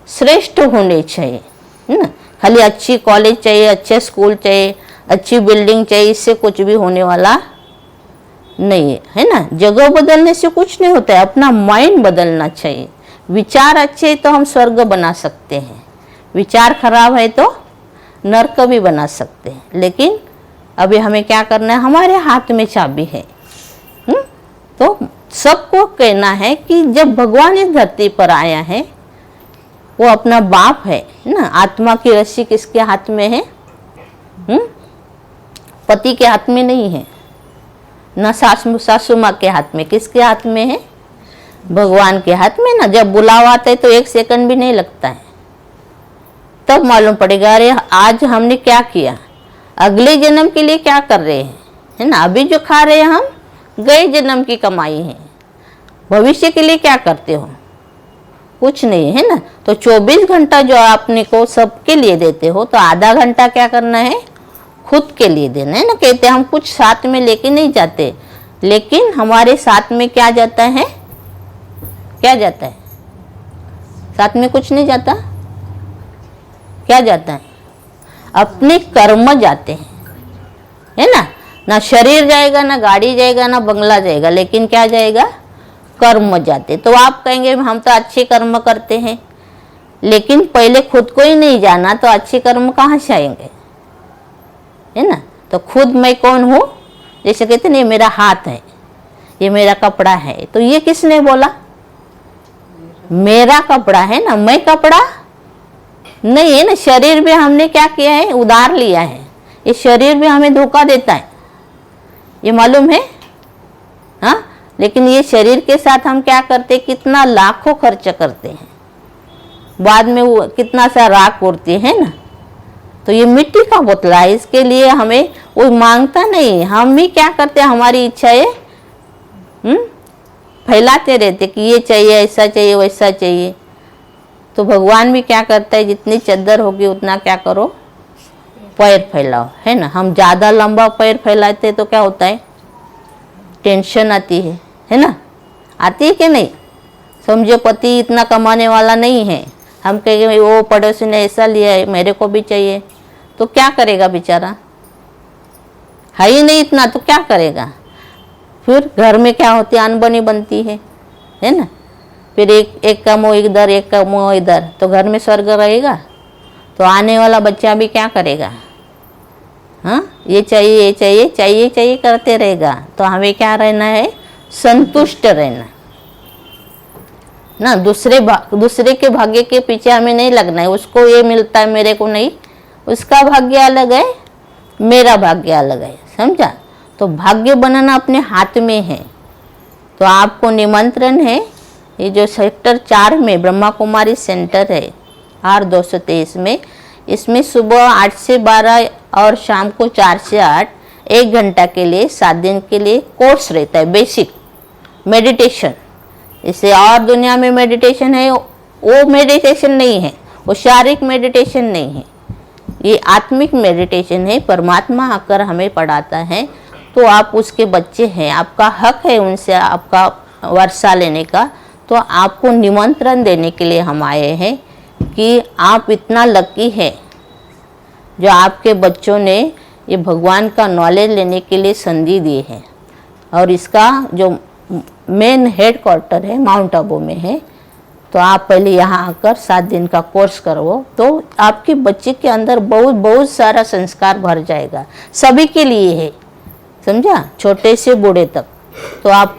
श्रेष्ठ होने चाहिए, है ना। खाली अच्छी कॉलेज चाहिए, अच्छे स्कूल चाहिए, अच्छी बिल्डिंग चाहिए, इससे कुछ भी होने वाला नहीं है ना। जगह बदलने से कुछ नहीं होता है, अपना माइंड बदलना चाहिए। विचार अच्छे तो हम स्वर्ग बना सकते हैं, विचार खराब है तो नरक भी बना सकते हैं। लेकिन अभी हमें क्या करना है, हमारे हाथ में चाबी है। तो सबको कहना है कि जब भगवान इस धरती पर आया है, वो अपना बाप है ना। आत्मा की रस्सी किसके हाथ में है, पति के हाथ में नहीं है, न सासू माँ के हाथ में, किसके हाथ में है? भगवान के हाथ में ना। जब बुलावा आता है तो 1 सेकंड भी नहीं लगता है, तब मालूम पड़ेगा अरे आज हमने क्या किया, अगले जन्म के लिए क्या कर रहे हैं, है ना। अभी जो खा रहे हैं हम गए जन्म की कमाई है, भविष्य के लिए क्या करते हो? कुछ नहीं, है ना। तो 24 घंटा जो आपने को सबके लिए देते हो, तो आधा घंटा क्या करना है? खुद के लिए देना है ना। कहते हैं हम कुछ साथ में लेके नहीं जाते, लेकिन हमारे साथ में क्या जाता है? क्या जाता है? साथ में कुछ नहीं जाता। क्या जाता है? अपने कर्म जाते हैं, है ना। ना शरीर जाएगा, ना गाड़ी जाएगा, ना बंगला जाएगा, लेकिन क्या जाएगा? कर्म जाते। तो आप कहेंगे हम तो अच्छे कर्म करते हैं, लेकिन पहले खुद को ही नहीं जाना तो अच्छे कर्म कहाँ से आएंगे, है ना। तो खुद मैं कौन हूँ? जैसे कहते नहीं मेरा हाथ है, ये मेरा कपड़ा है, तो ये किसने बोला? मेरा कपड़ा है ना, मैं कपड़ा नहीं है ना। शरीर भी हमने क्या किया है? उधार लिया है। ये शरीर भी हमें धोखा देता है, ये मालूम है? हाँ, लेकिन ये शरीर के साथ हम क्या करते? कितना लाखों खर्च करते हैं, बाद में वो कितना सा राख उड़ती है ना। तो ये मिट्टी का पुतला है, इसके लिए हमें वो मांगता नहीं, हम ही क्या करते हैं? हमारी इच्छाएं फैलाते रहते कि ये चाहिए, ऐसा चाहिए, वैसा चाहिए। तो भगवान भी क्या करता है? जितनी चद्दर होगी उतना क्या करो? पैर फैलाओ, है ना। हम ज़्यादा लंबा पैर फैलाते तो क्या होता है? टेंशन आती है ना। आती है कि नहीं? समझो पति इतना कमाने वाला नहीं है, हम कहेंगे वो पड़ोसी ने ऐसा लिया है, मेरे को भी चाहिए, तो क्या करेगा बेचारा? है ही नहीं इतना, तो क्या करेगा? फिर घर में क्या होती है? अनबनी बनती है ना। फिर एक कमो इधर, एक कमो इधर, तो घर में स्वर्ग रहेगा? तो आने वाला बच्चा भी क्या करेगा? हाँ, ये चाहिए, ये चाहिए, चाहिए चाहिए करते रहेगा। तो हमें क्या रहना है? संतुष्ट रहना ना। दूसरे के भाग्य के पीछे हमें नहीं लगना है। उसको ये मिलता है, मेरे को नहीं। उसका भाग्य अलग है, मेरा भाग्य अलग है, समझा। तो भाग्य बनाना अपने हाथ में है। तो आपको निमंत्रण है, ये जो सेक्टर 4 में ब्रह्मा कुमारी सेंटर है R223 में, इसमें सुबह 8 से 12 और शाम को 4 से 8 1 घंटा के लिए 7 दिन के लिए कोर्स रहता है, बेसिक मेडिटेशन। इसे और दुनिया में मेडिटेशन है, वो मेडिटेशन नहीं है, वो शारीरिक मेडिटेशन नहीं है, ये आत्मिक मेडिटेशन है। परमात्मा आकर हमें पढ़ाता है, तो आप उसके बच्चे हैं, आपका हक है उनसे आपका वर्षा लेने का। तो आपको निमंत्रण देने के लिए हम आए हैं कि आप इतना लकी है जो आपके बच्चों ने ये भगवान का नॉलेज लेने के लिए संधि दी है। और इसका जो मेन हेड क्वार्टर है माउंट आबू में है। तो आप पहले यहाँ आकर 7 दिन का कोर्स करो, तो आपके बच्चे के अंदर बहुत सारा संस्कार भर जाएगा। सभी के लिए है, समझा, छोटे से बूढ़े तक। तो आप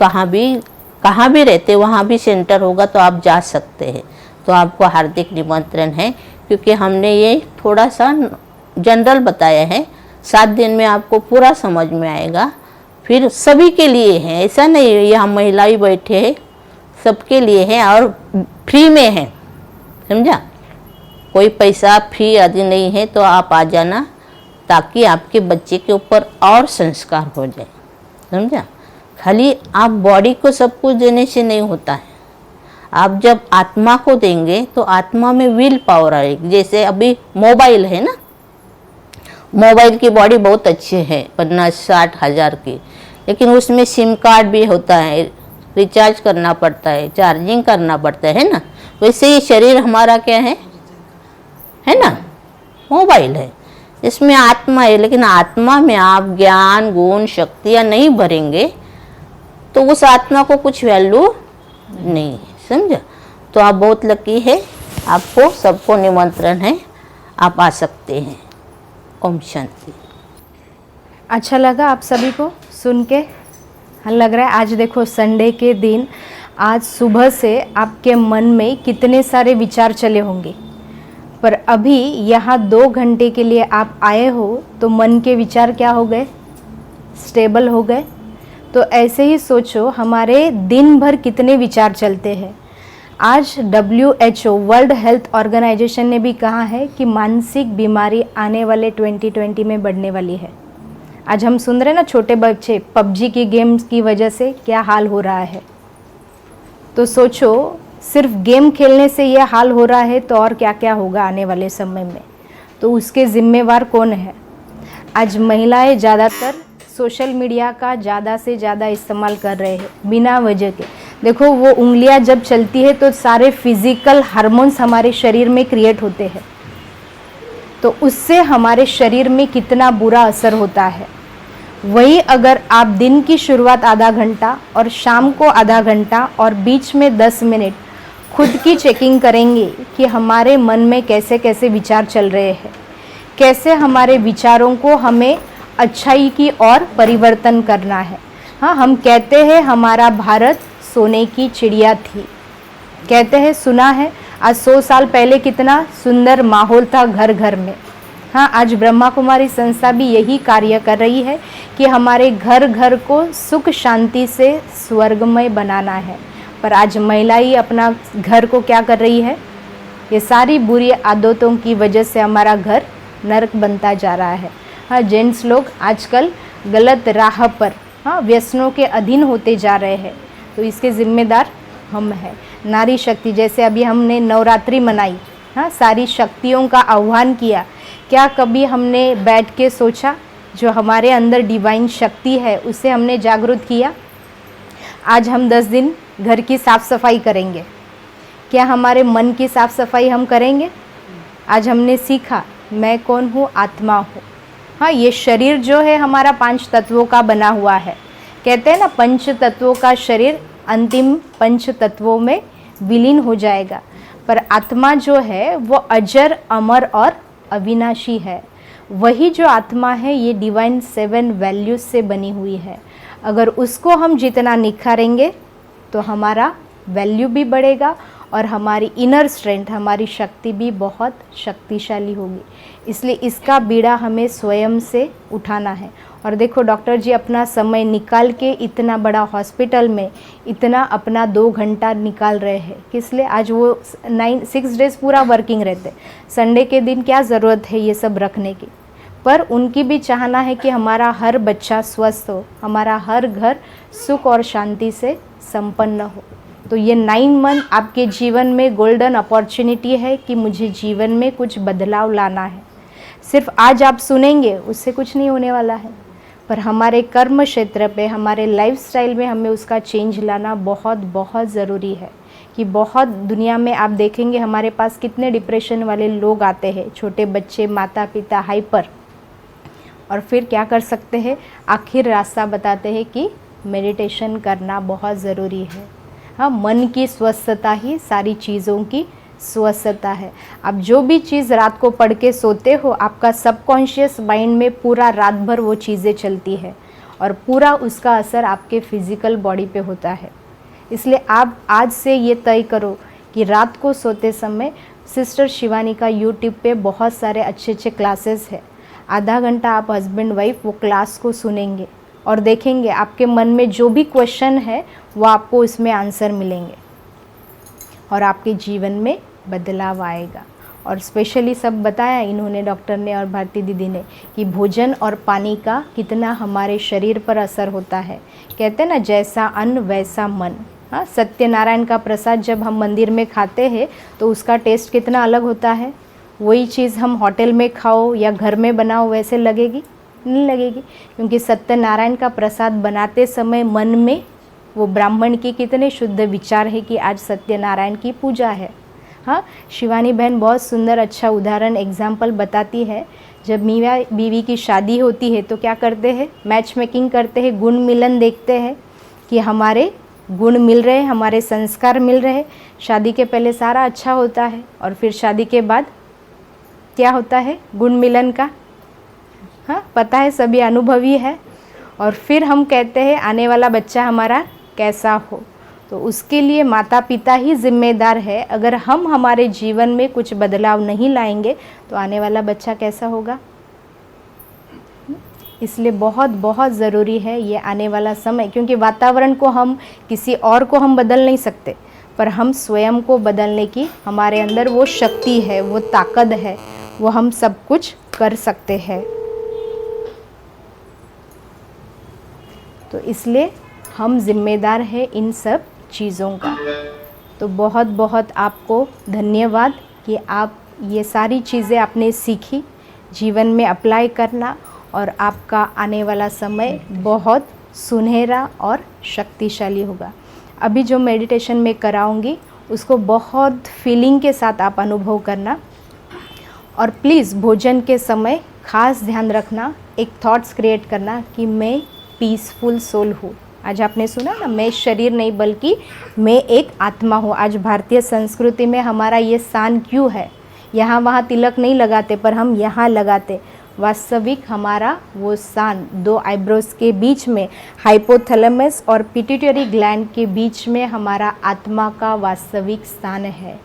कहाँ भी रहते, वहाँ भी सेंटर होगा, तो आप जा सकते हैं। तो आपको हार्दिक निमंत्रण है, क्योंकि हमने ये थोड़ा सा जनरल बताया है। 7 दिन में आपको पूरा समझ में आएगा। फिर सभी के लिए है, ऐसा नहीं है यहाँ महिला ही बैठे हैं, सबके लिए है और फ्री में है, समझा। कोई पैसा फी आदि नहीं है। तो आप आ जाना, ताकि आपके बच्चे के ऊपर और संस्कार हो जाए, समझा। खाली आप बॉडी को सब कुछ देने से नहीं होता है। आप जब आत्मा को देंगे तो आत्मा में विल पावर आएगी। जैसे अभी मोबाइल है ना, मोबाइल की बॉडी बहुत अच्छी है, 50-60 हज़ार की, लेकिन उसमें सिम कार्ड भी होता है, रिचार्ज करना पड़ता है, चार्जिंग करना पड़ता है ना। वैसे ही शरीर हमारा क्या है ना, मोबाइल है, इसमें आत्मा है। लेकिन आत्मा में आप ज्ञान गुण शक्तियाँ नहीं भरेंगे तो उस आत्मा को कुछ वैल्यू नहीं है, समझा। तो आप बहुत लकी है, आपको सबको निमंत्रण है, आप आ सकते हैं। ओम शांति। अच्छा लगा आप सभी को सुन के? लग रहा है आज देखो संडे के दिन, आज सुबह से आपके मन में कितने सारे विचार चले होंगे, पर अभी यहाँ 2 घंटे के लिए आप आए हो तो मन के विचार क्या हो गए? स्टेबल हो गए। तो ऐसे ही सोचो हमारे दिन भर कितने विचार चलते हैं। आज WHO वर्ल्ड हेल्थ ऑर्गेनाइजेशन ने भी कहा है कि मानसिक बीमारी आने वाले 2020 में बढ़ने वाली है। आज हम सुन रहे हैं ना, छोटे बच्चे पबजी की गेम्स की वजह से क्या हाल हो रहा है। तो सोचो सिर्फ गेम खेलने से ये हाल हो रहा है तो और क्या क्या होगा आने वाले समय में। तो उसके जिम्मेवार कौन है? आज महिलाएं ज़्यादातर सोशल मीडिया का ज़्यादा से ज़्यादा इस्तेमाल कर रहे हैं बिना वजह के। देखो वो उंगलियां जब चलती है तो सारे फिजिकल हार्मोन्स हमारे शरीर में क्रिएट होते हैं, तो उससे हमारे शरीर में कितना बुरा असर होता है। वही अगर आप दिन की शुरुआत आधा घंटा और शाम को आधा घंटा और बीच में 10 मिनट खुद की चेकिंग करेंगे कि हमारे मन में कैसे कैसे विचार चल रहे हैं, कैसे हमारे विचारों को हमें अच्छाई की ओर परिवर्तन करना है। हाँ, हम कहते हैं हमारा भारत सोने की चिड़िया थी, कहते हैं, सुना है। आज 100 साल पहले कितना सुंदर माहौल था घर घर में। हाँ, आज ब्रह्मा कुमारी संस्था भी यही कार्य कर रही है कि हमारे घर घर को सुख शांति से स्वर्गमय बनाना है। पर आज महिला ही अपना घर को क्या कर रही है? ये सारी बुरी आदतों की वजह से हमारा घर नरक बनता जा रहा है। हाँ, जेंट्स लोग आजकल गलत राह पर, हाँ, व्यसनों के अधीन होते जा रहे हैं। तो इसके जिम्मेदार हम हैं। नारी शक्ति, जैसे अभी हमने नवरात्रि मनाई, हाँ, सारी शक्तियों का आह्वान किया। क्या कभी हमने बैठ के सोचा जो हमारे अंदर डिवाइन शक्ति है उसे हमने जागरूक किया? आज हम 10 दिन घर की साफ़ सफाई करेंगे, क्या हमारे मन की साफ़ सफाई हम करेंगे? आज हमने सीखा मैं कौन हूँ, आत्मा हूँ। हाँ, ये शरीर जो है हमारा 5 तत्वों का बना हुआ है। कहते हैं ना, पंच तत्वों का शरीर अंतिम 5 तत्वों में विलीन हो जाएगा, पर आत्मा जो है वो अजर, अमर और अविनाशी है। वही जो आत्मा है ये डिवाइन 7 वैल्यूज से बनी हुई है। अगर उसको हम जितना निखारेंगे तो हमारा वैल्यू भी बढ़ेगा और हमारी इनर स्ट्रेंथ, हमारी शक्ति भी बहुत शक्तिशाली होगी। इसलिए इसका बीड़ा हमें स्वयं से उठाना है। और देखो डॉक्टर जी अपना समय निकाल के इतना बड़ा हॉस्पिटल में इतना अपना 2 घंटा निकाल रहे हैं, किस लिए? आज वो 6 डेज़ पूरा वर्किंग रहते, संडे के दिन क्या ज़रूरत है ये सब रखने की? पर उनकी भी चाहना है कि हमारा हर बच्चा स्वस्थ हो, हमारा हर घर सुख और शांति से संपन्न हो। तो ये 9 मंथ आपके जीवन में गोल्डन अपॉर्चुनिटी है कि मुझे जीवन में कुछ बदलाव लाना है। सिर्फ आज आप सुनेंगे उससे कुछ नहीं होने वाला है, पर हमारे कर्म क्षेत्र पे, हमारे लाइफस्टाइल में हमें उसका चेंज लाना बहुत बहुत ज़रूरी है। कि बहुत दुनिया में आप देखेंगे हमारे पास कितने डिप्रेशन वाले लोग आते हैं, छोटे बच्चे, माता पिता हाइपर, और फिर क्या कर सकते हैं? आखिर रास्ता बताते हैं कि मेडिटेशन करना बहुत ज़रूरी है। हाँ, मन की स्वस्थता ही सारी चीज़ों की स्वस्थता है। आप जो भी चीज़ रात को पढ़ के सोते हो, आपका सबकॉन्शियस माइंड में पूरा रात भर वो चीज़ें चलती है और पूरा उसका असर आपके फिज़िकल बॉडी पे होता है। इसलिए आप आज से ये तय करो कि रात को सोते समय सिस्टर शिवानी का यूट्यूब पे बहुत सारे अच्छे अच्छे क्लासेस है। आधा घंटा आप हस्बैंड वाइफ वो क्लास को सुनेंगे और देखेंगे आपके मन में जो भी क्वेश्चन है वो आपको इसमें आंसर मिलेंगे और आपके जीवन में बदलाव आएगा। और स्पेशली सब बताया इन्होंने, डॉक्टर ने और भारती दीदी ने, कि भोजन और पानी का कितना हमारे शरीर पर असर होता है। कहते हैं ना, जैसा अन्न वैसा मन। हाँ, सत्यनारायण का प्रसाद जब हम मंदिर में खाते हैं तो उसका टेस्ट कितना अलग होता है। वही चीज़ हम होटल में खाओ या घर में बनाओ वैसे लगेगी? नहीं लगेगी, क्योंकि सत्यनारायण का प्रसाद बनाते समय मन में वो ब्राह्मण की कितने शुद्ध विचार है कि आज सत्यनारायण की पूजा है। हाँ, शिवानी बहन बहुत सुंदर अच्छा उदाहरण एग्जाम्पल बताती है। जब मियाँ बीवी की शादी होती है तो क्या करते हैं? मैच मेकिंग करते हैं, गुण मिलन देखते हैं कि हमारे गुण मिल रहे हैं, हमारे संस्कार मिल रहे हैं। शादी के पहले सारा अच्छा होता है और फिर शादी के बाद क्या होता है? गुण मिलन का, हाँ, पता है, सभी अनुभवी है। और फिर हम कहते हैं आने वाला बच्चा हमारा कैसा हो। तो उसके लिए माता पिता ही जिम्मेदार है। अगर हम हमारे जीवन में कुछ बदलाव नहीं लाएंगे तो आने वाला बच्चा कैसा होगा? इसलिए बहुत बहुत ज़रूरी है ये आने वाला समय, क्योंकि वातावरण को हम किसी और को हम बदल नहीं सकते, पर हम स्वयं को बदलने की हमारे अंदर वो शक्ति है, वो ताकत है, वो हम सब कुछ कर सकते हैं। तो इसलिए हम जिम्मेदार हैं इन सब चीज़ों का। तो बहुत बहुत आपको धन्यवाद कि आप ये सारी चीज़ें आपने सीखी, जीवन में अप्लाई करना, और आपका आने वाला समय बहुत सुनहरा और शक्तिशाली होगा। अभी जो मेडिटेशन में कराऊंगी उसको बहुत फीलिंग के साथ आप अनुभव करना, और प्लीज़ भोजन के समय खास ध्यान रखना, एक थॉट्स क्रिएट करना कि मैं पीसफुल सोल हूँ। आज आपने सुना ना, मैं शरीर नहीं बल्कि मैं एक आत्मा हूँ। आज भारतीय संस्कृति में हमारा ये स्थान क्यों है, यहाँ वहाँ तिलक नहीं लगाते पर हम यहाँ लगाते। वास्तविक हमारा वो स्थान 2 आईब्रोज के बीच में, हाइपोथैलेमस और पिट्यूटरी ग्लैंड के बीच में हमारा आत्मा का वास्तविक स्थान है।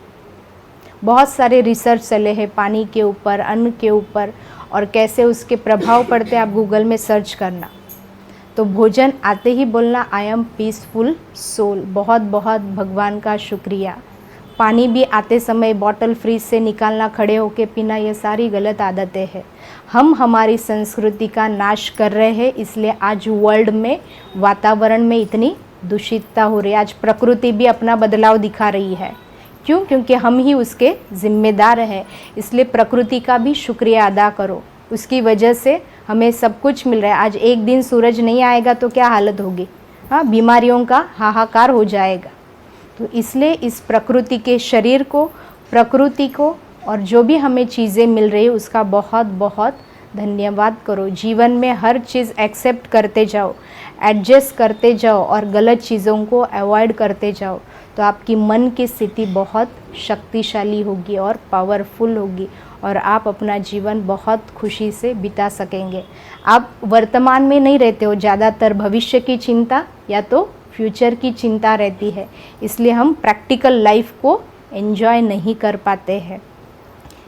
बहुत सारे रिसर्च चले हैं पानी के ऊपर, अन्न के ऊपर, और कैसे उसके प्रभाव पड़ते हैं, आप गूगल में सर्च करना। तो भोजन आते ही बोलना आई एम पीसफुल सोल। बहुत बहुत भगवान का शुक्रिया। पानी भी आते समय बॉटल फ्रीज से निकालना, खड़े होके पीना, ये सारी गलत आदतें हैं। हम हमारी संस्कृति का नाश कर रहे हैं, इसलिए आज वर्ल्ड में वातावरण में इतनी दूषितता हो रही है। आज प्रकृति भी अपना बदलाव दिखा रही है। क्यों? क्योंकि हम ही उसके जिम्मेदार हैं। इसलिए प्रकृति का भी शुक्रिया अदा करो, उसकी वजह से हमें सब कुछ मिल रहा है। आज एक दिन सूरज नहीं आएगा तो क्या हालत होगी? हाँ, बीमारियों का हाहाकार हो जाएगा। तो इसलिए इस प्रकृति के शरीर को, प्रकृति को, और जो भी हमें चीज़ें मिल रही है उसका बहुत बहुत धन्यवाद करो। जीवन में हर चीज़ एक्सेप्ट करते जाओ, एडजस्ट करते जाओ और गलत चीज़ों को अवॉइड करते जाओ, तो आपकी मन की स्थिति बहुत शक्तिशाली होगी और पावरफुल होगी, और आप अपना जीवन बहुत खुशी से बिता सकेंगे। आप वर्तमान में नहीं रहते हो, ज़्यादातर भविष्य की चिंता या तो फ्यूचर की चिंता रहती है, इसलिए हम प्रैक्टिकल लाइफ को एंजॉय नहीं कर पाते हैं।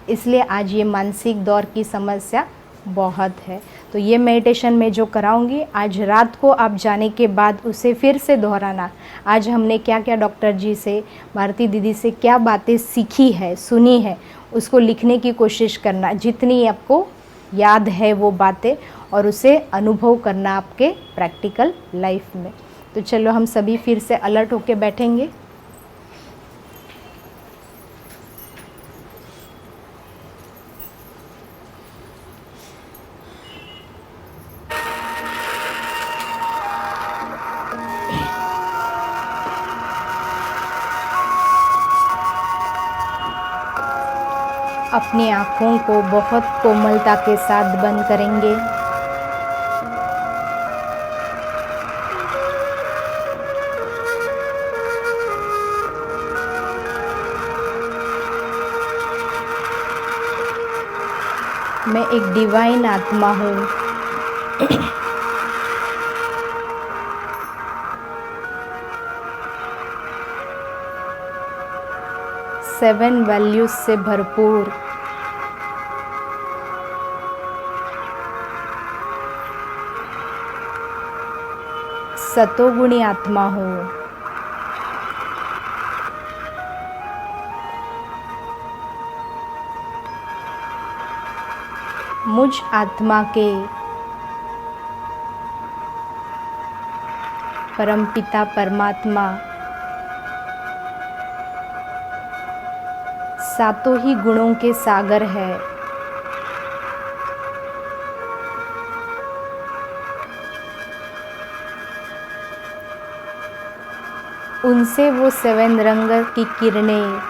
इसलिए आज ये मानसिक दौर की समस्या बहुत है। तो ये मेडिटेशन में जो कराऊंगी, आज रात को आप जाने के बाद उसे फिर से दोहराना। आज हमने क्या क्या डॉक्टर जी से, भारती दीदी से क्या बातें सीखी है, सुनी है, उसको लिखने की कोशिश करना, जितनी आपको याद है वो बातें, और उसे अनुभव करना आपके प्रैक्टिकल लाइफ में। तो चलो हम सभी फिर से अलर्ट होके बैठेंगे। अपनी आँखों को बहुत कोमलता के साथ बंद करेंगे। मैं एक डिवाइन आत्मा हूँ। सेवन वैल्यूज से भरपूर सतोगुणी आत्मा हूँ। मुझ आत्मा के परमपिता परमात्मा सातों ही गुणों के सागर है। उनसे वो 7 रंग की किरणें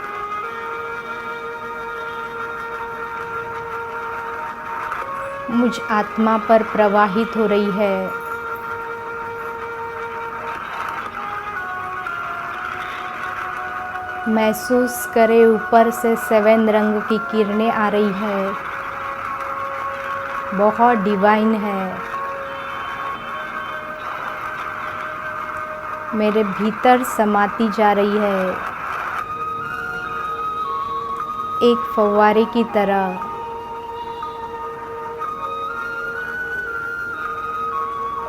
मुझ आत्मा पर प्रवाहित हो रही है। महसूस करे ऊपर से 7 रंग की किरणें आ रही है, बहुत डिवाइन है। मेरे भीतर समाती जा रही है, एक फव्वारे की तरह।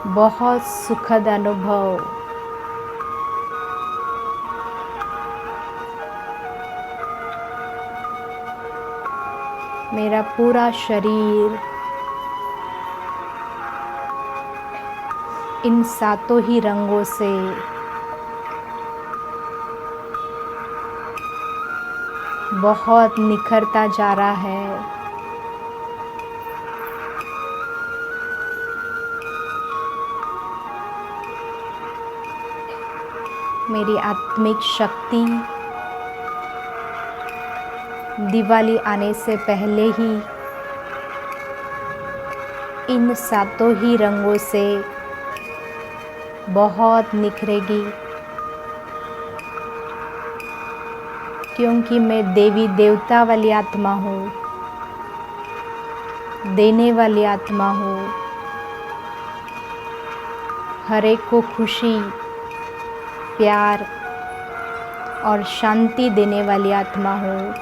बहुत सुखद अनुभव। मेरा पूरा शरीर इन सातों ही रंगों से बहुत निखरता जा रहा है। मेरी आत्मिक शक्ति दिवाली आने से पहले ही इन सातों ही रंगों से बहुत निखरेगी, क्योंकि मैं देवी देवता वाली आत्मा हूँ, देने वाली आत्मा हूँ, हर एक को खुशी, प्यार और शांति देने वाली आत्मा हूँ।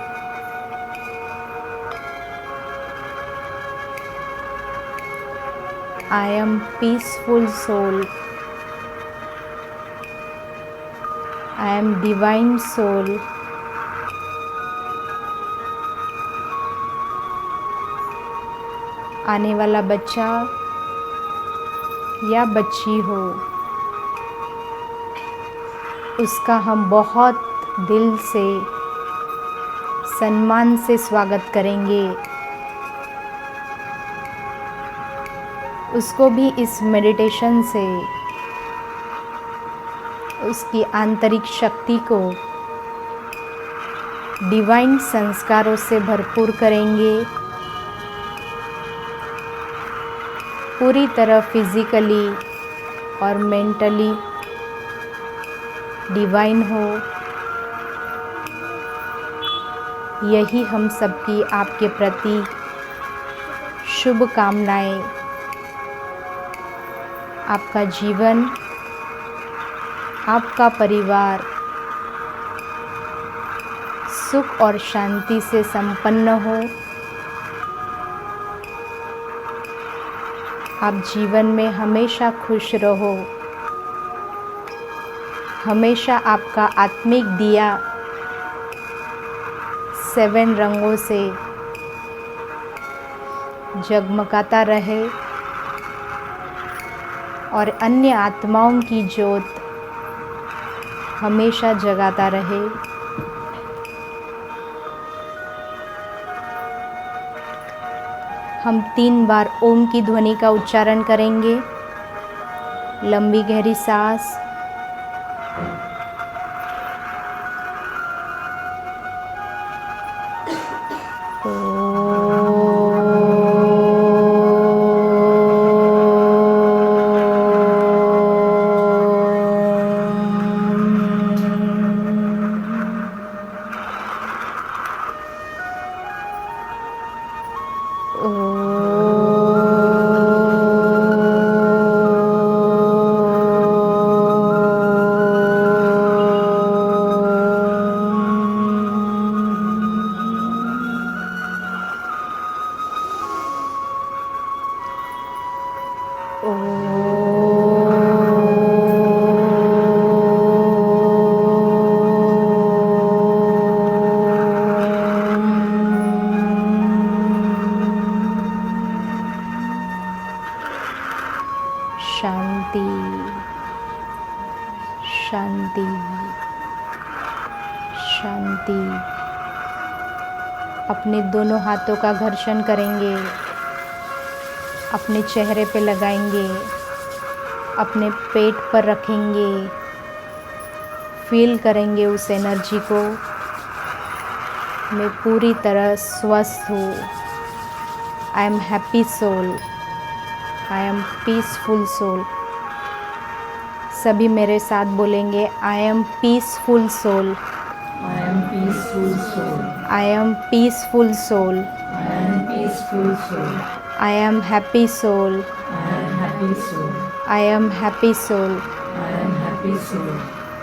I am peaceful soul. I am divine soul. आने वाला बच्चा या बच्ची हो, उसका हम बहुत दिल से सम्मान से स्वागत करेंगे। उसको भी इस मेडिटेशन से उसकी आंतरिक शक्ति को डिवाइन संस्कारों से भरपूर करेंगे। पूरी तरह फिजिकली और मेंटली डिवाइन हो, यही हम सबकी आपके प्रति शुभकामनाएं। आपका जीवन, आपका परिवार सुख और शांति से संपन्न हो। आप जीवन में हमेशा खुश रहो। हमेशा आपका आत्मिक दिया 7 रंगों से जगमगाता रहे और अन्य आत्माओं की ज्योत हमेशा जगाता रहे। हम 3 बार ओम की ध्वनि का उच्चारण करेंगे। लंबी गहरी सांस, शांति शांति शांति। अपने दोनों हाथों का घर्षण करेंगे, अपने चेहरे पे लगाएंगे, अपने पेट पर रखेंगे, फील करेंगे उस एनर्जी को। मैं पूरी तरह स्वस्थ हूँ। I am happy soul, I am peaceful soul. सभी मेरे साथ बोलेंगे, I am peaceful soul, I am peaceful soul. I am peaceful soul, I am peaceful soul. I am happy soul, I am happy soul. I am happy soul. I am happy soul.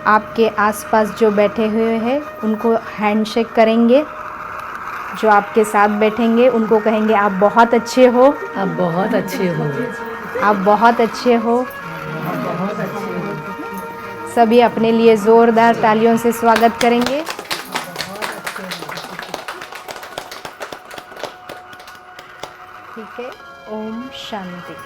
आपके आसपास जो बैठे हुए हैं उनको handshake करेंगे। जो आपके साथ बैठेंगे उनको कहेंगे आप बहुत अच्छे हो। आप बहुत अच्छे हो। आप बहुत अच्छे हो। सभी अपने लिए जोरदार तालियों से स्वागत करेंगे। ठीक है, ओम शांति।